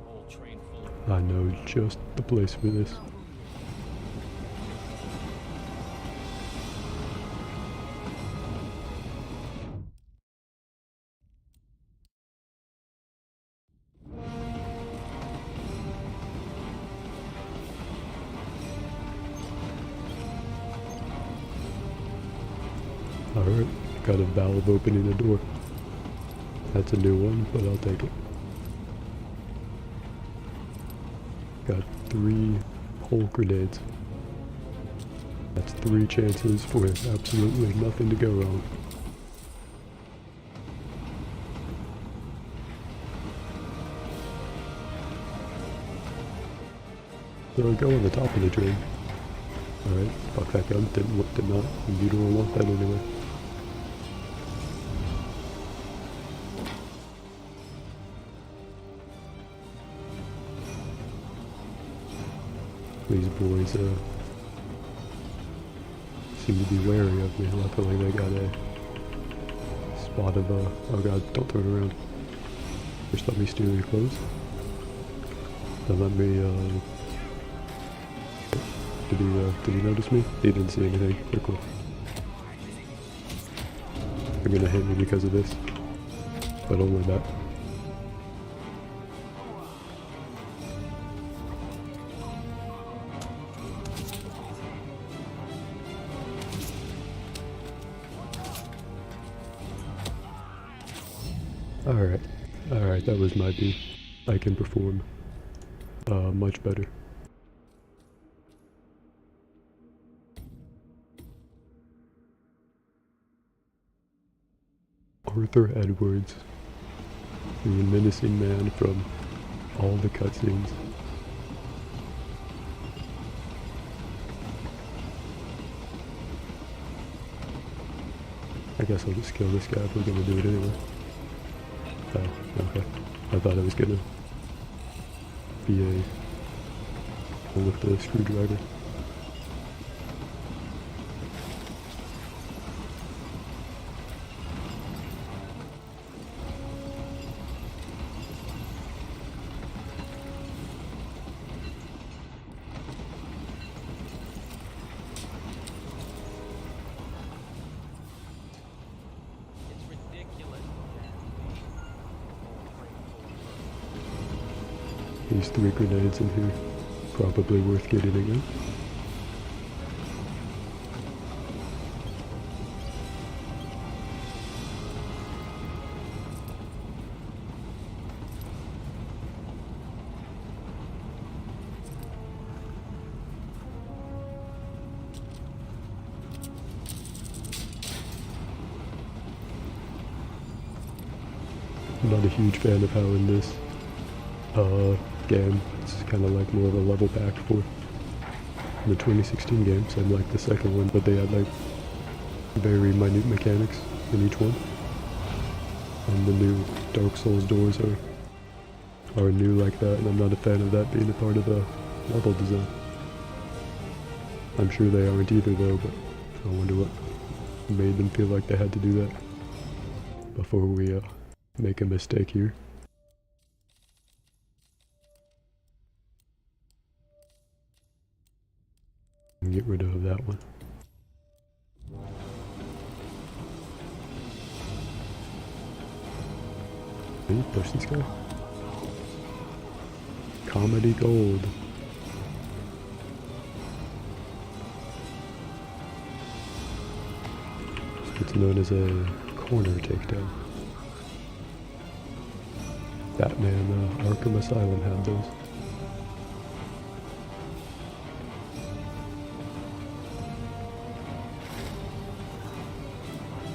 S18: Whole train full of...
S15: I know just the place for this. Alright, got a valve opening the door. That's a new one, but I'll take it. Got 3 whole grenades. That's 3 chances for absolutely nothing to go wrong. So I go on the top of the train. Alright, fuck that gun. Did not. You don't want that anyway. These boys seem to be wary of me. Luckily they got a spot of oh god, don't turn around. First let me steal your clothes. Then let me did he notice me? He didn't see anything. They're cool. They're gonna hit me because of this. But only that. Alright, that was my beat. I can perform much better. Arthur Edwards, the menacing man from all the cutscenes. I guess I'll just kill this guy if we're gonna do it anyway. Oh, okay. I thought I was gonna be a with the screwdriver. These 3 grenades in here, probably worth getting again. I'm not a huge fan of how in this game it's kind of like more of a level back for the 2016 game, same like the second one, but they had like very minute mechanics in each one. And the new Dark Souls doors are new like that, and I'm not a fan of that being a part of the level design. I'm sure they aren't either though, but I wonder what made them feel like they had to do that before we make a mistake here. And get rid of that one. Can you push this guy? Comedy Gold. It's known as a corner takedown. Batman Arkham Asylum had those.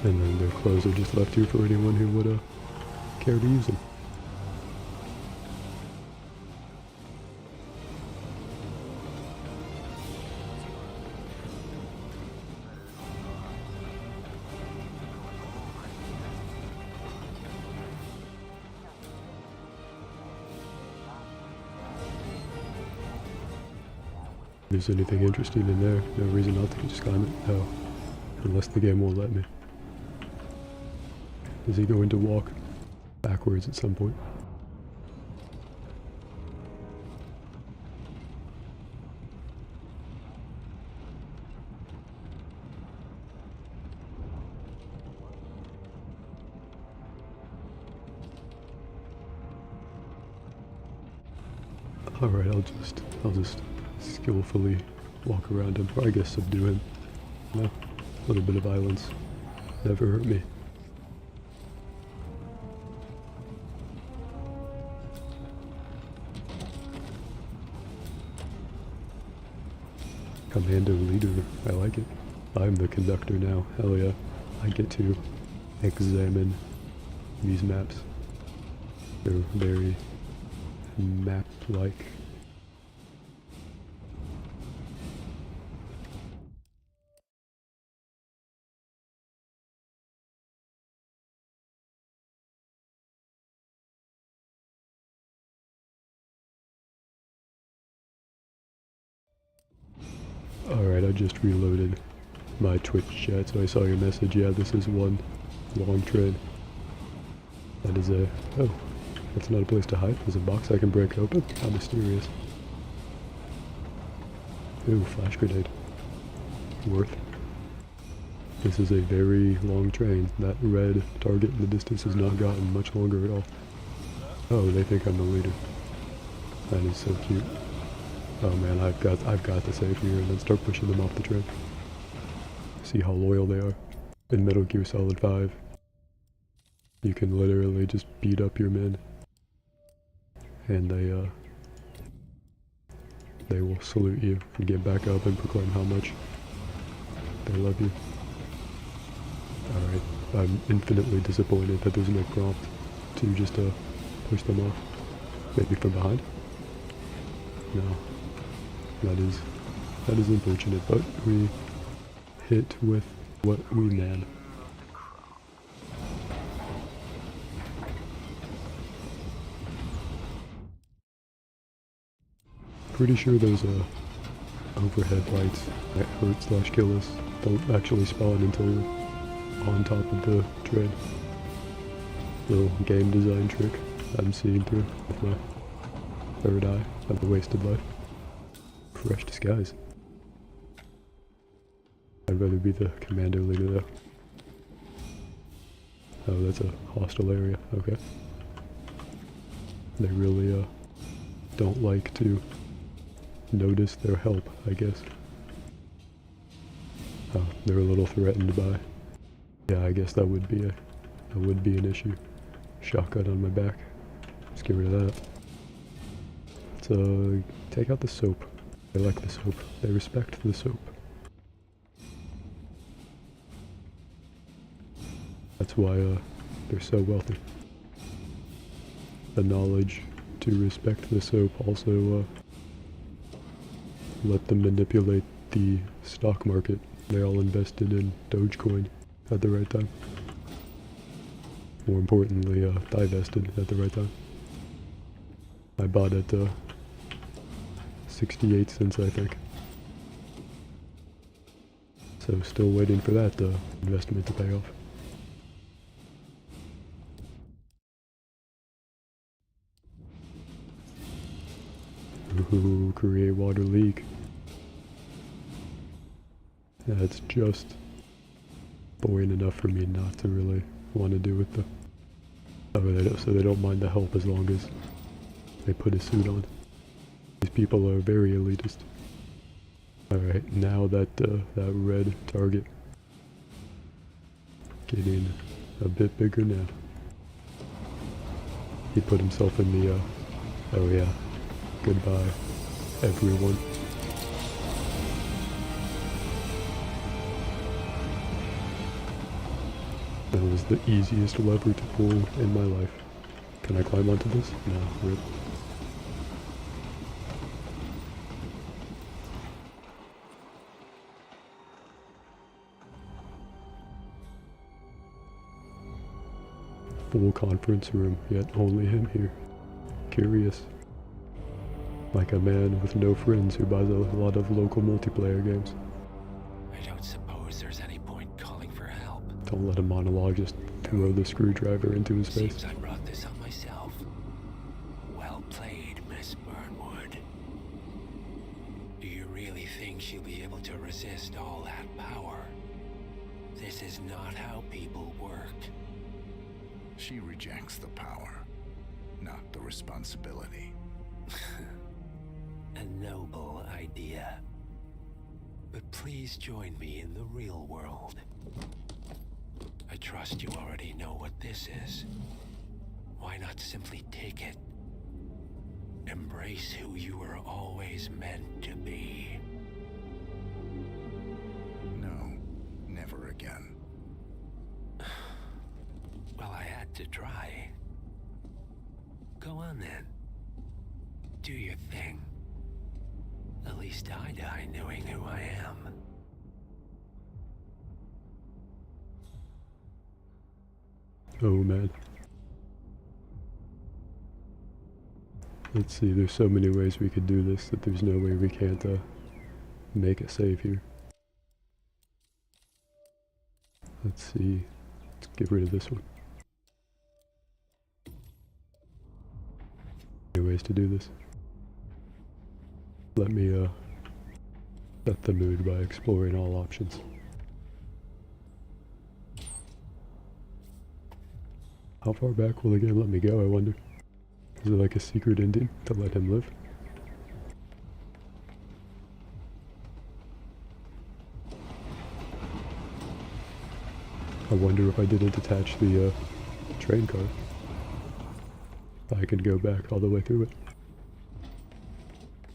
S15: And then their clothes are just left here for anyone who would care to use them. If there's anything interesting in there, no reason not to just climb it. No. Unless the game won't let me. Is he going to walk backwards at some point? Alright, I'll just skillfully walk around him, or I guess subdue him. No, a little bit of violence never hurt me. Commando leader. I like it. I'm the conductor now. Hell yeah. I get to examine these maps. They're very map-like. Alright, I just reloaded my Twitch chat, so I saw your message. Yeah, this is one long train. That is a... oh, that's not a place to hide. There's a box I can break open. How mysterious. Ooh, flash grenade. Worth. This is a very long train. That red target in the distance has not gotten much longer at all. Oh, they think I'm the leader. That is so cute. Oh man, I've got to save here and then start pushing them off the train. See how loyal they are. In Metal Gear Solid 5, you can literally just beat up your men, and they will salute you and get back up and proclaim how much they love you. Alright, I'm infinitely disappointed that there's no prompt to just push them off. Maybe from behind? No. That is unfortunate, but we hit with what we man. Pretty sure those overhead lights that hurt/kill us don't actually spawn until we're on top of the train. Little game design trick I'm seeing through with my third eye of the wasted life. Fresh disguise. I'd rather be the commando leader though. Oh, that's a hostile area. Okay. They really don't like to notice their help, I guess. Oh, they're a little threatened by... yeah, I guess that would be an issue. Shotgun on my back. Let's get rid of that. Let's take out the soap. They like the soap. They respect the soap. That's why they're so wealthy. The knowledge to respect the soap also let them manipulate the stock market. They all invested in Dogecoin at the right time. More importantly, divested at the right time. I bought at 68 cents, I think. So still waiting for that investment to pay off. Ooh, create water leak. That's just boring enough for me not to really want to do with the... oh, so they don't mind the help as long as they put a suit on. These people are very elitist. Alright, now that that red target getting a bit bigger now. He put himself in the oh yeah. Goodbye, everyone. That was the easiest lever to pull in my life. Can I climb onto this? No, rip. Full conference room, yet only him here. Curious. Like a man with no friends who buys a lot of local multiplayer games.
S16: I don't suppose there's any point calling for help.
S15: Don't let a monologue just throw the screwdriver into his face.
S16: Seems I brought this on myself. Well played, Miss Burnwood. Do you really think she'll be able to resist all that power? This is not how people work.
S2: She rejects the power, not the responsibility.
S16: A noble idea. But please join me in the real world. I trust you already know what this is. Why not simply take it? Embrace who you were always meant to be. to try. Go on then. Do your thing. At least I die knowing who I am.
S15: Oh man. Let's see, there's so many ways we could do this that there's no way we can't make a save here. Let's see, let's get rid of this one. Many ways to do this. Let me set the mood by exploring all options. How far back will the game let me go, I wonder? Is it like a secret ending to let him live? I wonder if I didn't attach the train car, I could go back all the way through it.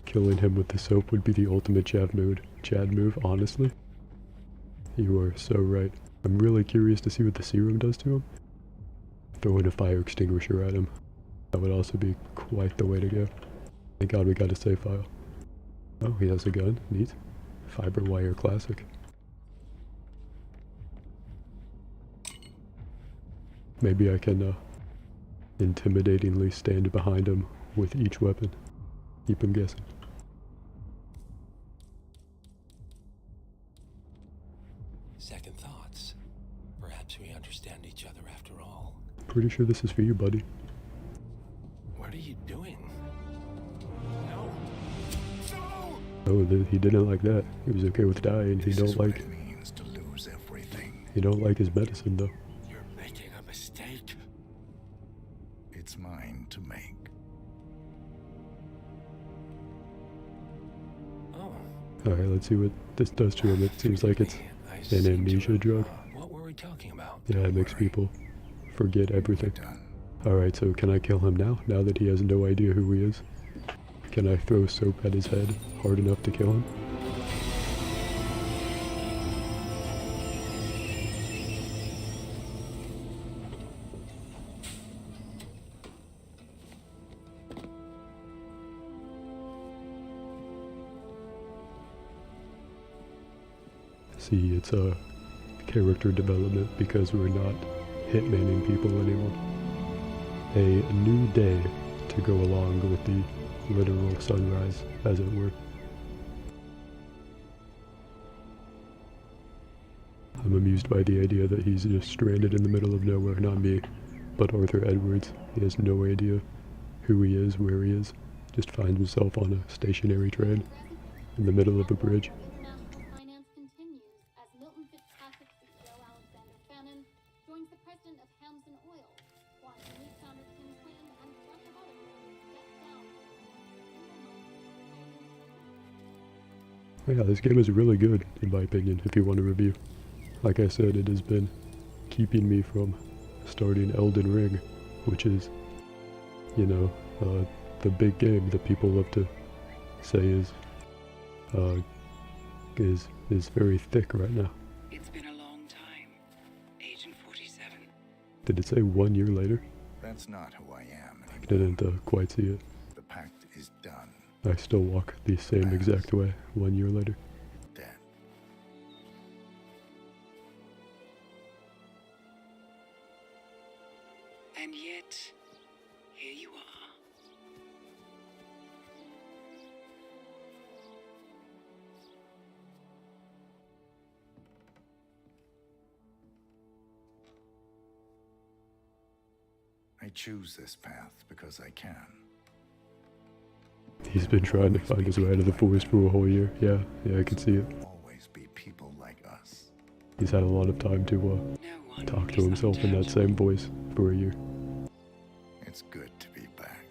S15: Killing him with the soap would be the ultimate Chad move, honestly. You are so right. I'm really curious to see what the serum does to him. Throwing a fire extinguisher at him. That would also be quite the way to go. Thank God we got a save file. Oh, he has a gun. Neat. Fiber wire classic. Maybe I can intimidatingly stand behind him with each weapon. Keep him guessing.
S16: Second thoughts. Perhaps we understand each other after all.
S15: Pretty sure this is for you, buddy.
S16: What are you doing? No.
S15: Oh, he didn't like that. He was okay with dying. He don't like.
S2: It means to lose everything.
S15: He don't like his medicine though.
S16: You're making a mistake.
S2: It's mine to make.
S16: Oh.
S15: Alright, let's see what this does to him. It seems like it's an amnesia drug.
S16: What were we talking about?
S15: Yeah, it makes people forget everything. Alright, so can I kill him now that he has no idea who he is? Can I throw soap at his head hard enough to kill him? See, it's a character development because we're not hitmaning people anymore. A new day to go along with the literal sunrise, as it were. I'm amused by the idea that he's just stranded in the middle of nowhere, not me, but Arthur Edwards. He has no idea who he is, where he is, just finds himself on a stationary train in the middle of a bridge. Yeah, this game is really good, in my opinion, if you want a review. Like I said, it has been keeping me from starting Elden Ring, which is, you know, the big game that people love to say is very thick right now.
S19: It's been a long time, Agent 47.
S15: Did it say 1 year later?
S2: That's not who I am anymore.
S15: I didn't quite see it.
S2: The pact is done.
S15: I still walk the same exact way 1 year later.
S2: Dead.
S19: And yet, here you are.
S2: I choose this path because I can.
S15: He's been trying to find his way out of the forest for a whole year. Yeah, I can see it.
S2: Always be people like us.
S15: He's had a lot of time to talk to himself in that same voice for a year.
S2: It's good to be back.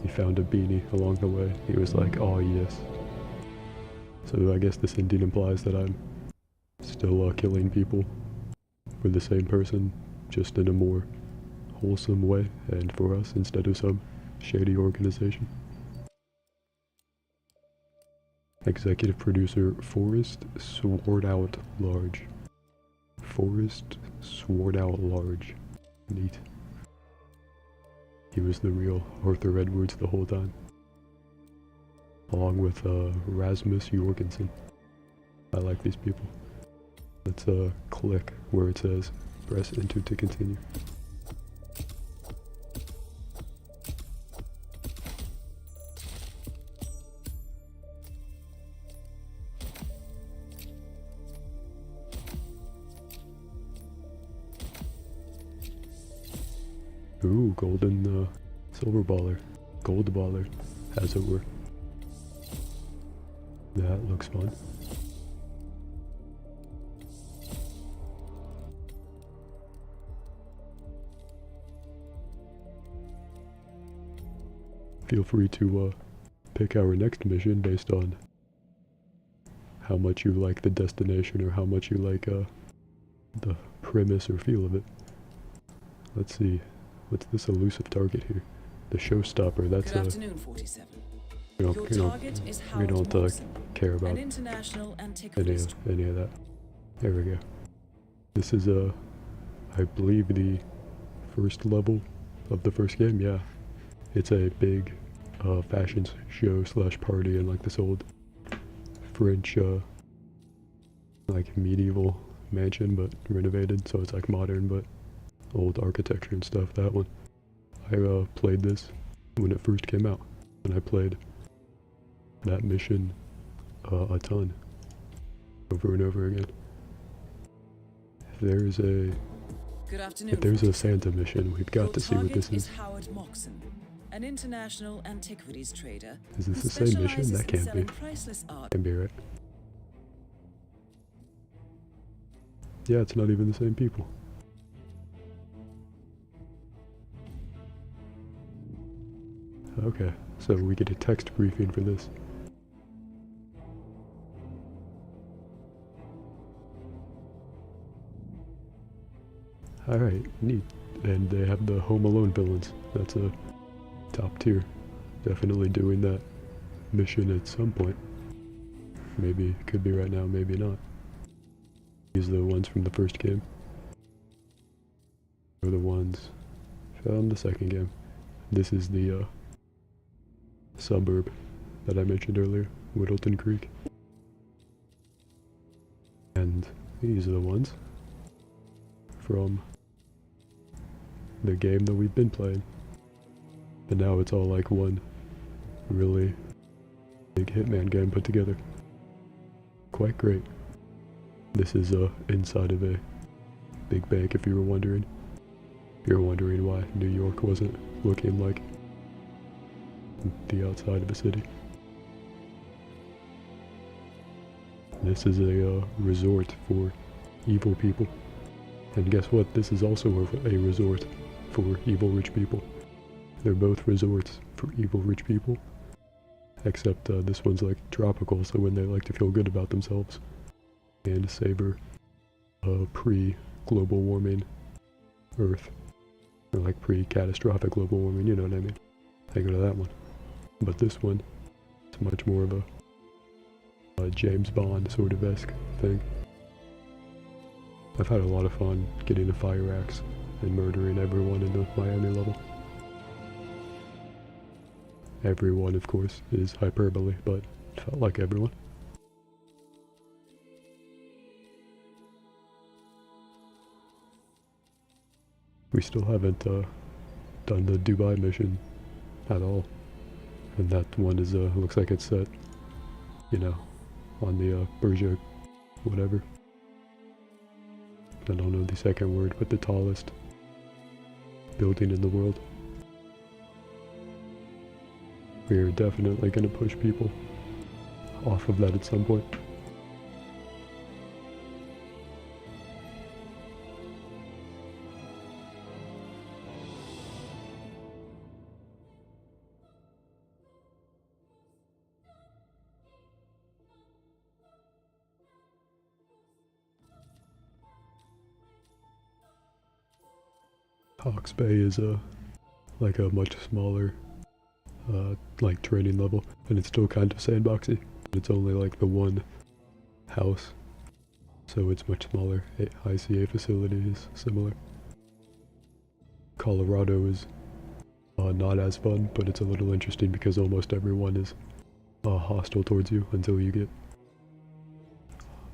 S15: He found a beanie along the way. He was like, oh yes. So I guess this ending implies that I'm still killing people for the same person, just in a more wholesome way, and for us instead of some shady organization. Executive producer Forrest Swartout Large. Forrest sworn out large. Neat. He was the real Arthur Edwards the whole time. Along with Rasmus Jorgensen. I like these people. Let's click where it says press enter to continue. Ooh, golden silver baller. Gold baller, as it were. That looks fun. Feel free to pick our next mission based on how much you like the destination or how much you like the premise or feel of it. Let's see. What's this elusive target here? The showstopper. That's
S4: Good afternoon, 47.
S15: We
S4: Your target is Howard Moxon,
S15: care about
S4: an international antiquity
S15: any of that. There we go. This is I believe the first level of the first game. Yeah, it's a big fashion show / party in like this old French like medieval mansion, but renovated, so it's like modern but old architecture and stuff. That one. I played this when it first came out, and I played that mission a ton, over and over again. If there's a Santa mission, we've got to see what this is.
S4: Howard Moxon, an international antiquities trader.
S15: Is this the same mission? That can't be. Can be right. Yeah, it's not even the same people. Okay, so we get a text briefing for this. Alright, neat. And they have the Home Alone villains. That's a top tier. Definitely doing that mission at some point. Maybe, could be right now, maybe not. These are the ones from the first game. Or the ones from the second game. This is the suburb that I mentioned earlier, Whittleton Creek. And these are the ones from the game that we've been playing. And now it's all like one really big Hitman game put together. Quite great. This is inside of a big bank, if you were wondering. If you're wondering why New York wasn't looking like the outside of a city. This is a resort for evil people. And guess what? This is also a resort for evil rich people. They're both resorts for evil rich people. Except this one's like tropical, so when they like to feel good about themselves and savor pre-global warming Earth. Or like pre-catastrophic global warming, you know what I mean. They go to that one. But this one, it's much more of a James Bond sort of esque thing. I've had a lot of fun getting a fire axe and murdering everyone in the Miami level. Everyone, of course, is hyperbole, but it felt like everyone. We still haven't done the Dubai mission at all. And that one is, looks like it's set, you know, on the Burj whatever. I don't know the second word, but the tallest building in the world. We are definitely going to push people off of that at some point. Hawks Bay is like a much smaller like training level, and it's still kind of sandboxy. It's only like the one house, so it's much smaller. ICA facility is similar. Colorado is not as fun, but it's a little interesting because almost everyone is hostile towards you until you get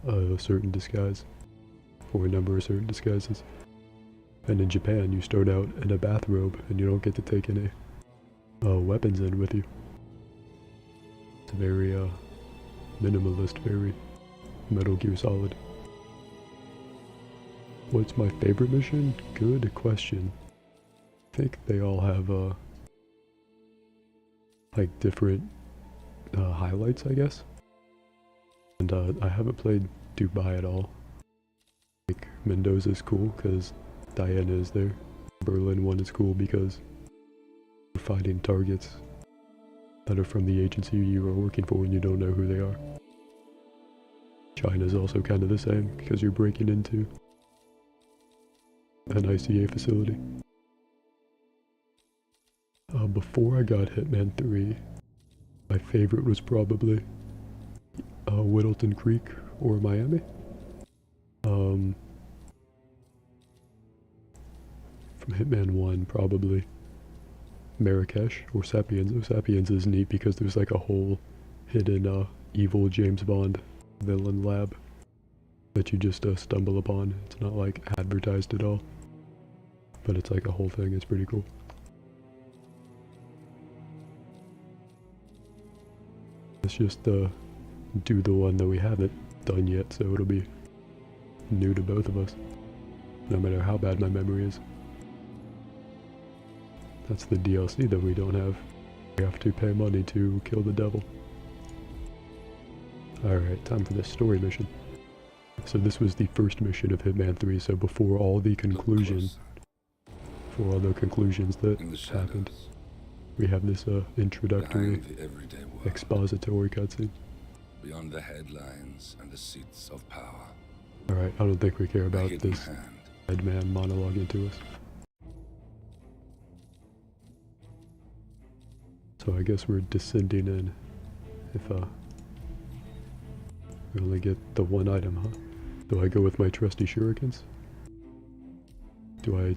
S15: a certain disguise, or a number of certain disguises. And in Japan, you start out in a bathrobe and you don't get to take any weapons in with you. It's very minimalist, very Metal Gear Solid. What's my favorite mission? Good question. I think they all have like different highlights, I guess. And I haven't played Dubai at all. Like Mendoza's cool because Diana is there. Berlin one is cool because you're fighting targets that are from the agency you are working for and you don't know who they are. China's also kind of the same because you're breaking into an ICA facility. Before I got Hitman 3, my favorite was probably Whittleton Creek or Miami. From Hitman 1, probably Marrakesh or Sapienza. Sapienza is neat because there's like a whole hidden evil James Bond villain lab that you just stumble upon. It's not like advertised at all, but it's like a whole thing. It's pretty cool. Let's just do the one that we haven't done yet, so it'll be new to both of us, no matter how bad my memory is. That's the DLC that we don't have. We have to pay money to kill the devil. Alright, time for the story mission. So this was the first mission of Hitman 3, so before all the conclusions that happened, we have this introductory expository cutscene.
S17: Beyond the headlines and the seats of power.
S15: Alright, I don't think we care about this dead man monologuing to us. So I guess we're descending in. If we only get the one item, huh? Do I go with my trusty shurikens? Do I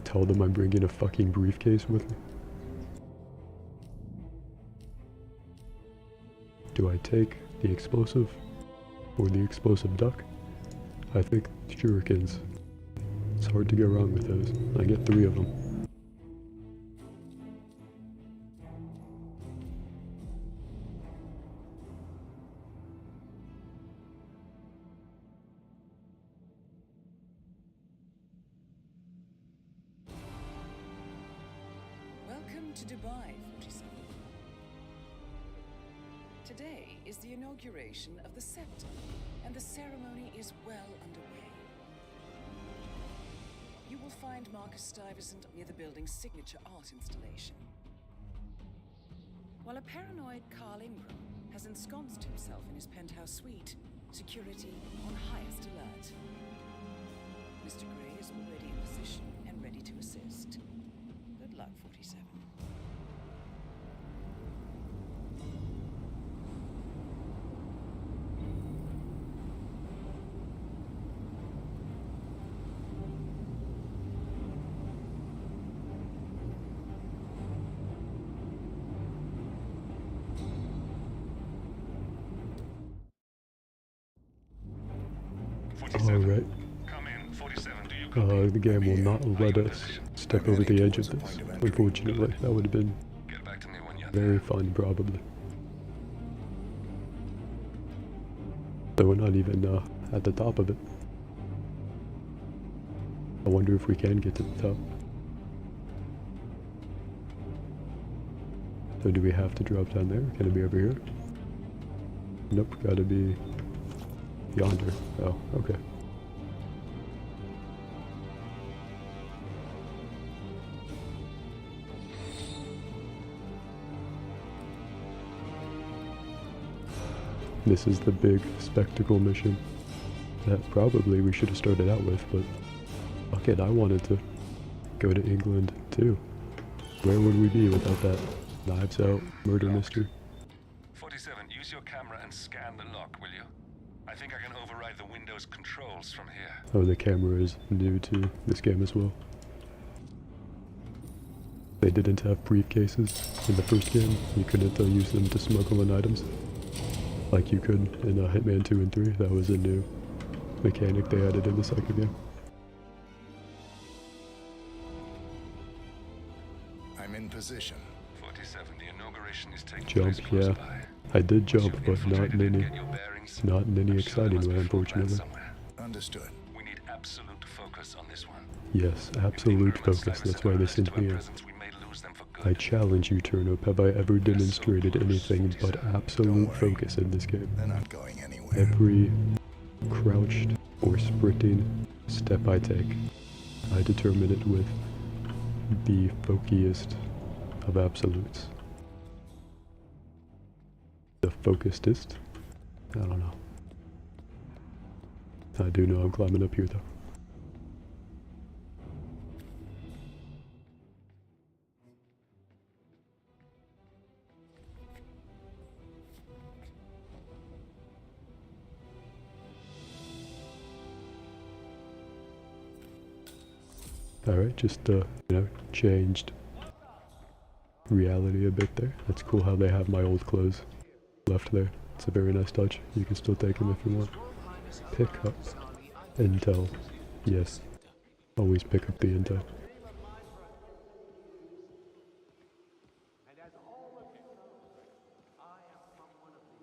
S15: tell them I'm bringing a fucking briefcase with me? Do I take the explosive or the explosive duck? I think shurikens. It's hard to go wrong with those. I get 3 of them.
S4: Welcome to Dubai, 47. Today is the inauguration of the Scepter, and the ceremony is well underway. You will find Marcus Stuyvesant near the building's signature art installation. While a paranoid Carl Ingram has ensconced himself in his penthouse suite, security on highest alert. Mr. Gray is already in position and ready to assist. Good luck, 47.
S15: Alright. The game will not let us step over the edge of this, unfortunately. That would have been very fun, probably. So we're not even at the top of it. I wonder if we can get to the top. So do we have to drop down there? Can it be over here? Nope, gotta be yonder. Oh, okay. This is the big spectacle mission that probably we should have started out with, but fuck it, I wanted to go to England too. Where would we be without that Knives Out murder mystery?
S17: 47, use your camera and scan the lock, will you? I think I can override the Windows controls from here.
S15: Oh, the camera is new to this game as well. They didn't have briefcases in the first game. You couldn't use them to smuggle in items like you could in Hitman 2 and 3. That was a new mechanic they added in the second game.
S2: I'm in position.
S17: 47, the inauguration is taking
S15: Jump,
S17: place close
S15: yeah.
S17: by.
S15: I did jump, but not in any exciting way, unfortunately.
S2: Understood.
S17: We need absolute focus on this one.
S15: Yes, absolute focus. That's why they sent me in. I challenge you, Turnip. Have I ever demonstrated anything but absolute focus in this game?
S2: They're not going anywhere.
S15: Every crouched or sprinting step I take, I determine it with the fokiest of absolutes. The focusedest? I don't know. I do know I'm climbing up here though. Alright, just, changed reality a bit there. That's cool how they have my old clothes left there. It's a very nice touch. You can still take them if you want. Pick up intel. Yes. Always pick up the intel.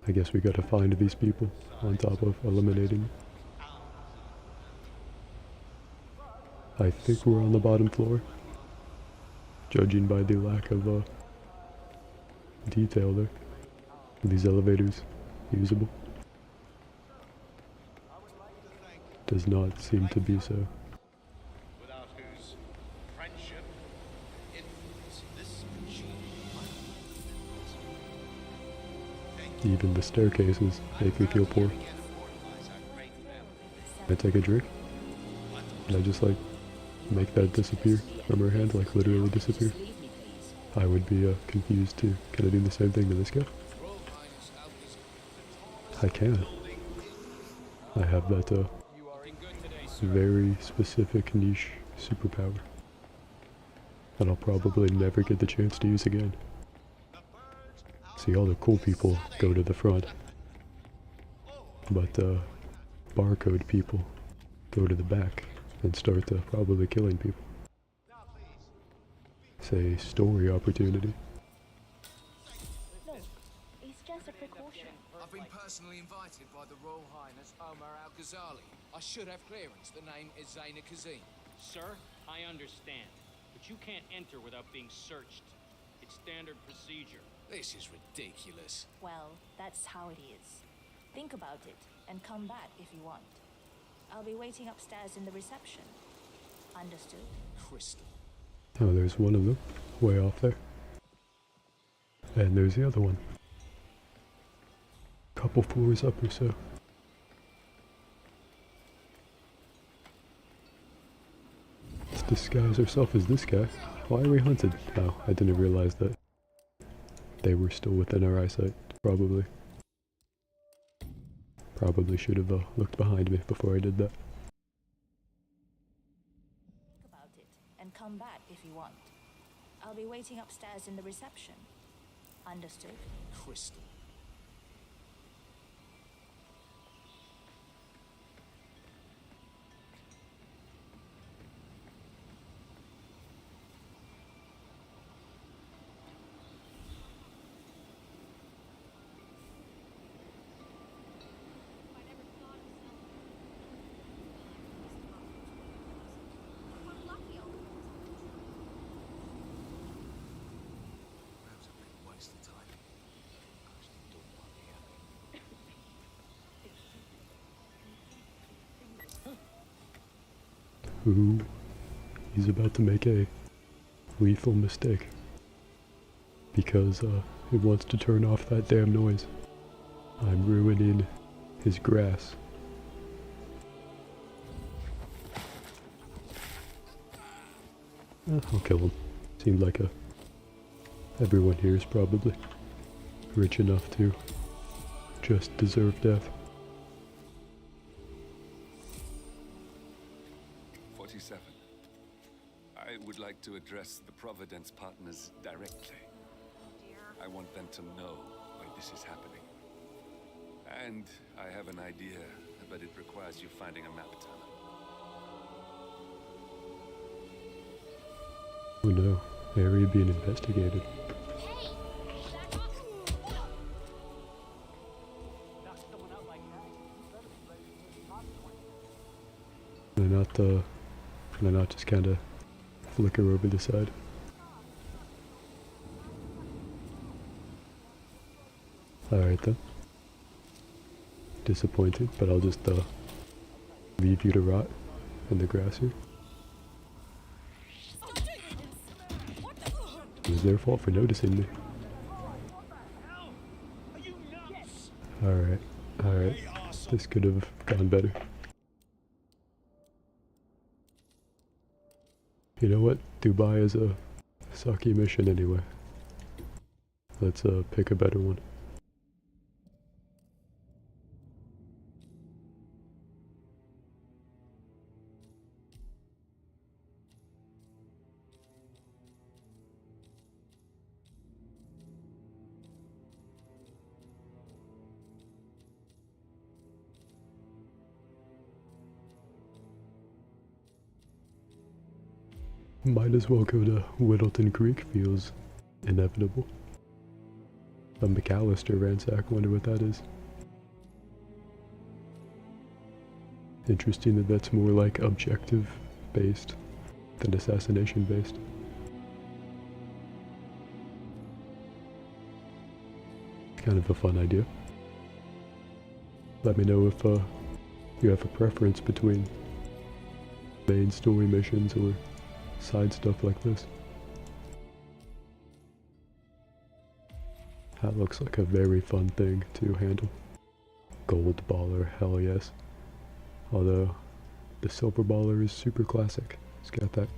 S15: I guess we gotta find these people on top of eliminating them. I think we're on the bottom floor, judging by the lack of detail there. Are these elevators usable? Does not seem to be so.
S6: Without whose friendship, this
S15: Even the staircases make me feel poor. Can I take a drink? Can I just make that disappear from her hand, literally disappear? I would be confused too. Can I do the same thing to this guy? I can. I have that very specific niche superpower that I'll probably never get the chance to use again. See, all the cool people go to the front, but barcode people go to the back and start probably killing people. It's a story opportunity.
S20: No, it's just a precaution.
S9: I've been personally invited by the Royal Highness Omar Al-Ghazali. I should have clearance. The name is Zaina Kazim.
S18: Sir, I understand, but you can't enter without being searched. It's standard procedure.
S9: This is ridiculous.
S20: Well, that's how it is. Think about it and come back if you want. I'll be waiting upstairs in the reception. Understood?
S9: Crystal.
S15: Oh, there's one of them, way off there. And there's the other one. Couple floors up or so. Let's disguise ourselves as this guy. Why are we hunted? Oh, I didn't realize that they were still within our eyesight, probably. Probably should have looked behind me before I did that.
S20: Think about it and come back if you want. I'll be waiting upstairs in the reception. Understood?
S9: Crystal.
S15: Ooh, he's about to make a lethal mistake. Because he wants to turn off that damn noise. I'm ruining his grass. I'll kill him. Seemed like everyone here is probably rich enough to just deserve death.
S17: I would like to address the Providence partners directly. I want them to know why this is happening. And I have an idea, but it requires you finding a map tunnel.
S15: Oh no, area being investigated. Can I not just kinda flicker over the side? Alright then. Disappointing, but I'll just leave you to rot in the grass here. It was their fault for noticing me. Alright, alright. This could have gone better. You know what? Dubai is a sucky mission anyway. Let's pick a better one. Might as well go to Whittleton Creek, feels inevitable. A McAllister ransack, wonder what that is. Interesting that that's more like objective based than assassination based. Kind of a fun idea. Let me know if you have a preference between main story missions or side stuff like this. That looks like a very fun thing to handle. Gold baller, hell yes. Although the silver baller is super classic. It's got that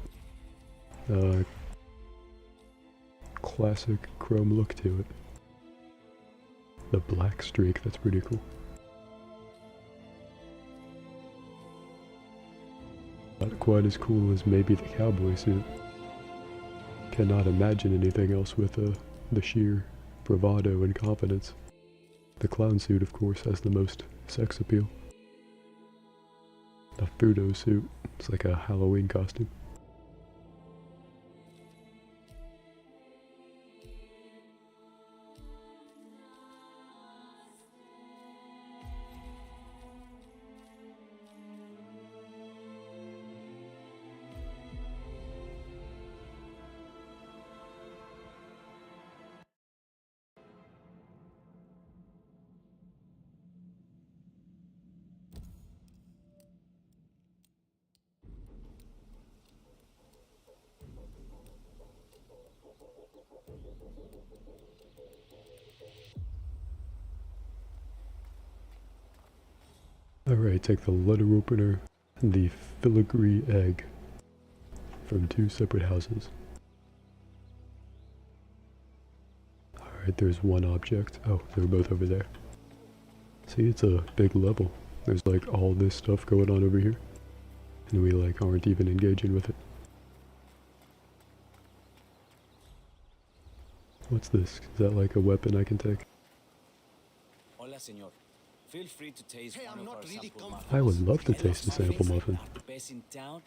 S15: classic chrome look to it. The black streak, that's pretty cool. Not quite as cool as maybe the cowboy suit. Cannot imagine anything else with the sheer bravado and confidence. The clown suit, of course, has the most sex appeal. The Fudo suit, it's like a Halloween costume. Alright, take the letter opener and the filigree egg from 2 separate houses. Alright, there's one object. Oh, they're both over there. See, it's a big level. There's like all this stuff going on over here. And we like aren't even engaging with it. What's this? Is that like a weapon I can take?
S21: Hola, señor. Feel free to taste one of our sample muffins.
S15: I would love to taste a sample muffin.
S21: Best in town.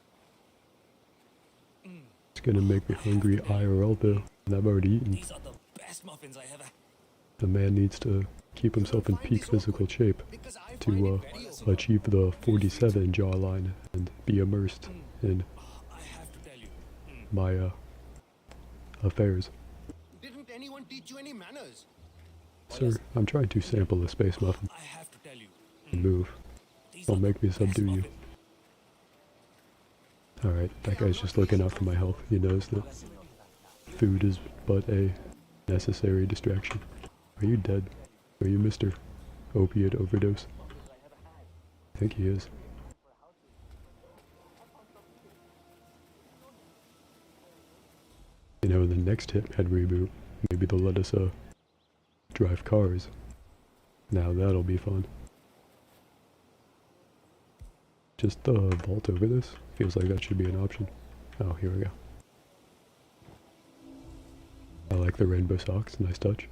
S15: It's gonna make me hungry IRL though, and I've already eaten.
S21: These are the best muffins I ever.
S15: The man needs to keep himself in peak physical shape to achieve the 47 jawline and be immersed in my affairs.
S14: Didn't anyone teach you any manners?
S15: Sir, I'm trying to sample a space muffin. Move. Don't make me subdue you. Alright, that guy's just looking out for my health. He knows that food is but a necessary distraction. Are you dead? Are you Mr. Opiate Overdose? I think he is. You know, in the next Hitman reboot, maybe they'll let us drive cars. Now that'll be fun. Just vault over this? Feels like that should be an option. Oh, here we go. I like the rainbow socks, nice touch.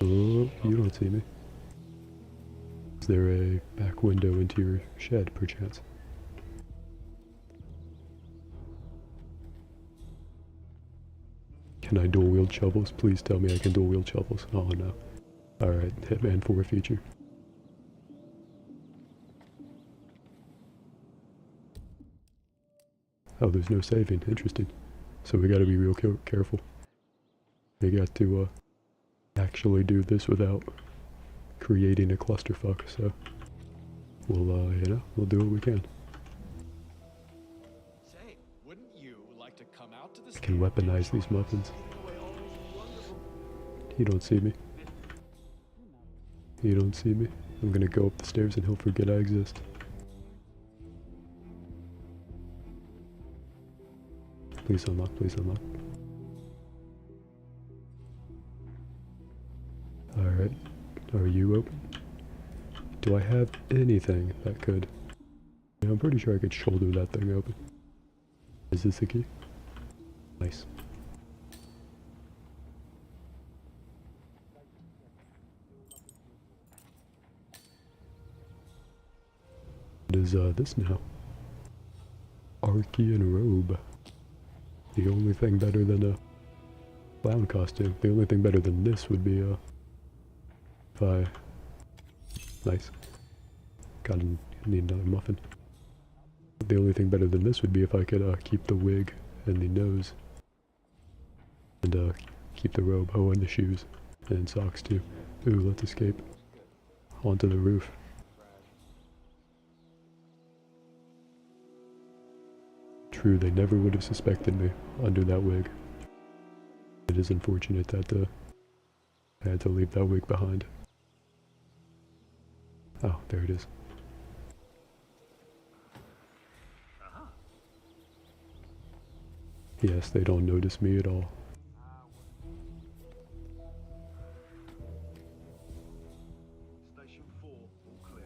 S15: Oh, you don't see me. Is there a back window into your shed, perchance? Can I dual wield shovels? Please tell me I can dual wield shovels. Oh no. Alright, Hitman 4 feature. Oh, there's no saving. Interesting. So we gotta be real careful. We got to actually do this without creating a clusterfuck, so we'll, you know, we'll do what we can.
S6: Say, wouldn't you like to come out to the
S15: I can weaponize these muffins. You don't see me. You don't see me. I'm gonna go up the stairs and he'll forget I exist. Please unlock, please unlock. Alright, are you open? Do I have anything that could... Yeah, I'm pretty sure I could shoulder that thing open. Is this the key? Nice. What is this now? Archean robe. The only thing better than a clown costume. The only thing better than this would be if I... Nice. Gotta need another muffin. The only thing better than this would be if I could keep the wig and the nose. And keep the robe. Oh, and the shoes. And socks too. Ooh, let's escape. Onto the roof. True, they never would have suspected me under that wig. It is unfortunate that I had to leave that wig behind. Oh, there it is. Yes, they don't notice me at all.
S6: Station 4, all clear.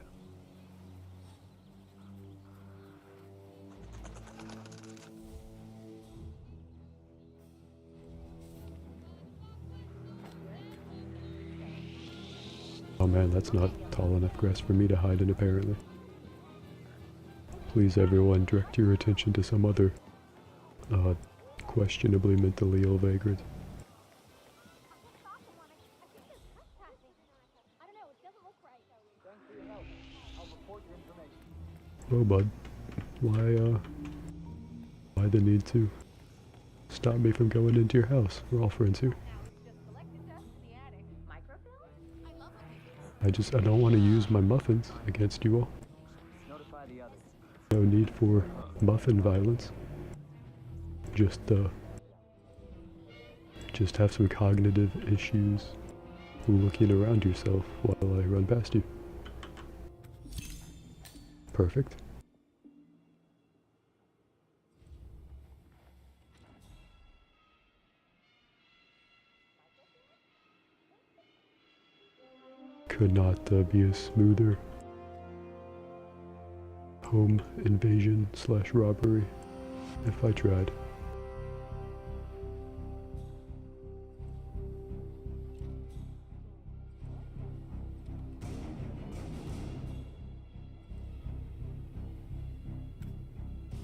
S15: Oh man, that's not tall enough grass for me to hide in, apparently. Please everyone, direct your attention to some other, questionably mentally ill vagrant. Oh bud, why the need to stop me from going into your house? We're all friends here. I don't want to use my muffins against you all. No need for muffin violence. Just have some cognitive issues looking around yourself while I run past you. Perfect. Could not be a smoother home invasion / robbery if I tried.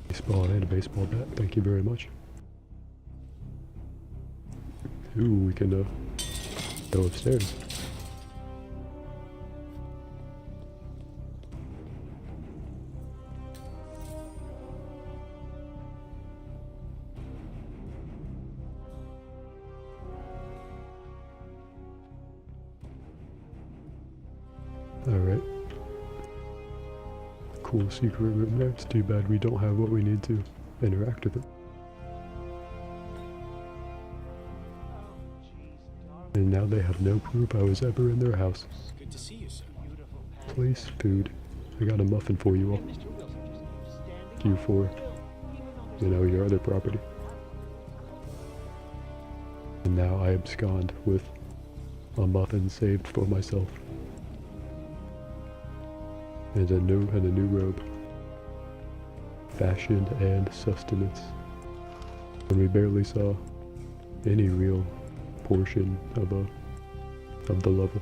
S15: Baseball and a baseball bat, thank you very much. Ooh, we can go upstairs. Alright. Cool secret room there. It's too bad we don't have what we need to interact with it. And now they have no proof I was ever in their house.
S21: Good to see you, sir.
S15: Please, food. I got a muffin for you all. Thank you for, your other property. And now I abscond with a muffin saved for myself. and a new robe. Fashion and sustenance. And we barely saw any real portion of the level.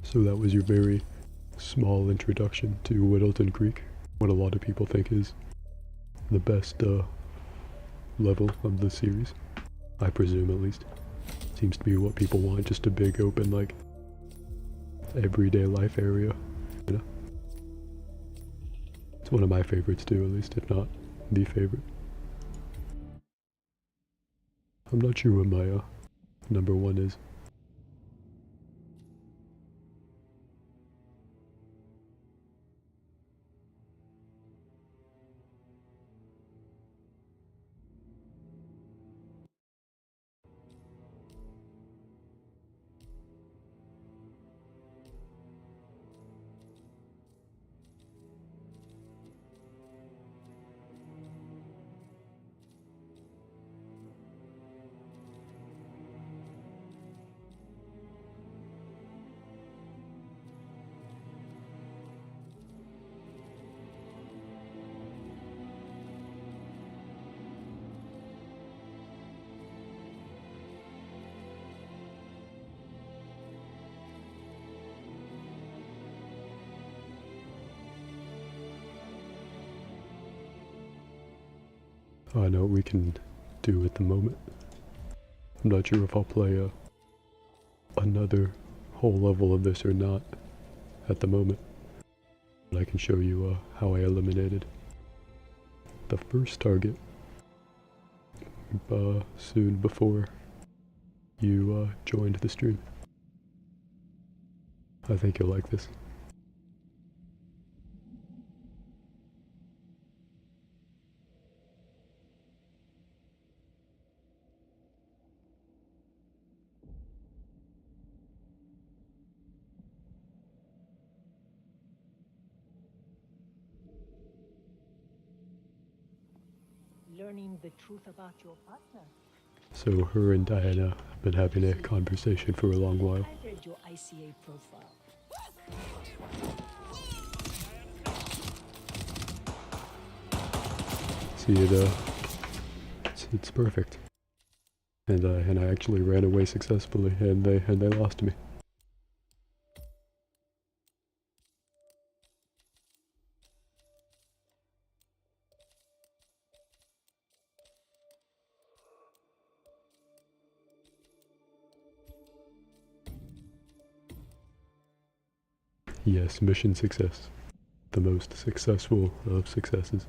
S15: So that was your very small introduction to Whittleton Creek, what a lot of people think is the best level of the series. I presume, at least. Seems to be what people want, just a big open, like, everyday life area, you know? It's one of my favorites too, at least, if not the favorite. I'm not sure what my number one is. I know what we can do at the moment. I'm not sure if I'll play another whole level of this or not at the moment. But I can show you how I eliminated the first target soon before you joined the stream. I think you'll like this.
S3: Learning the truth about your partner.
S15: So her and Diana have been having a conversation for a long while.
S3: I read your ICA profile.
S15: See, it's perfect. And I actually ran away successfully, and they lost me. Yes, mission success. The most successful of successes.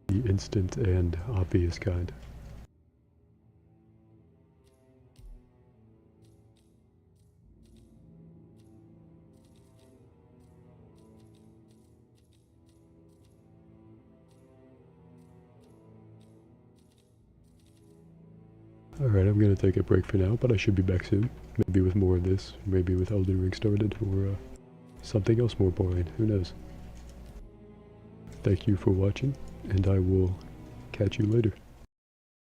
S15: The instant and obvious kind. Alright, I'm gonna take a break for now, but I should be back soon. Maybe with more of this, maybe with Elden Ring started, or something else more boring, who knows. Thank you for watching, and I will catch you later.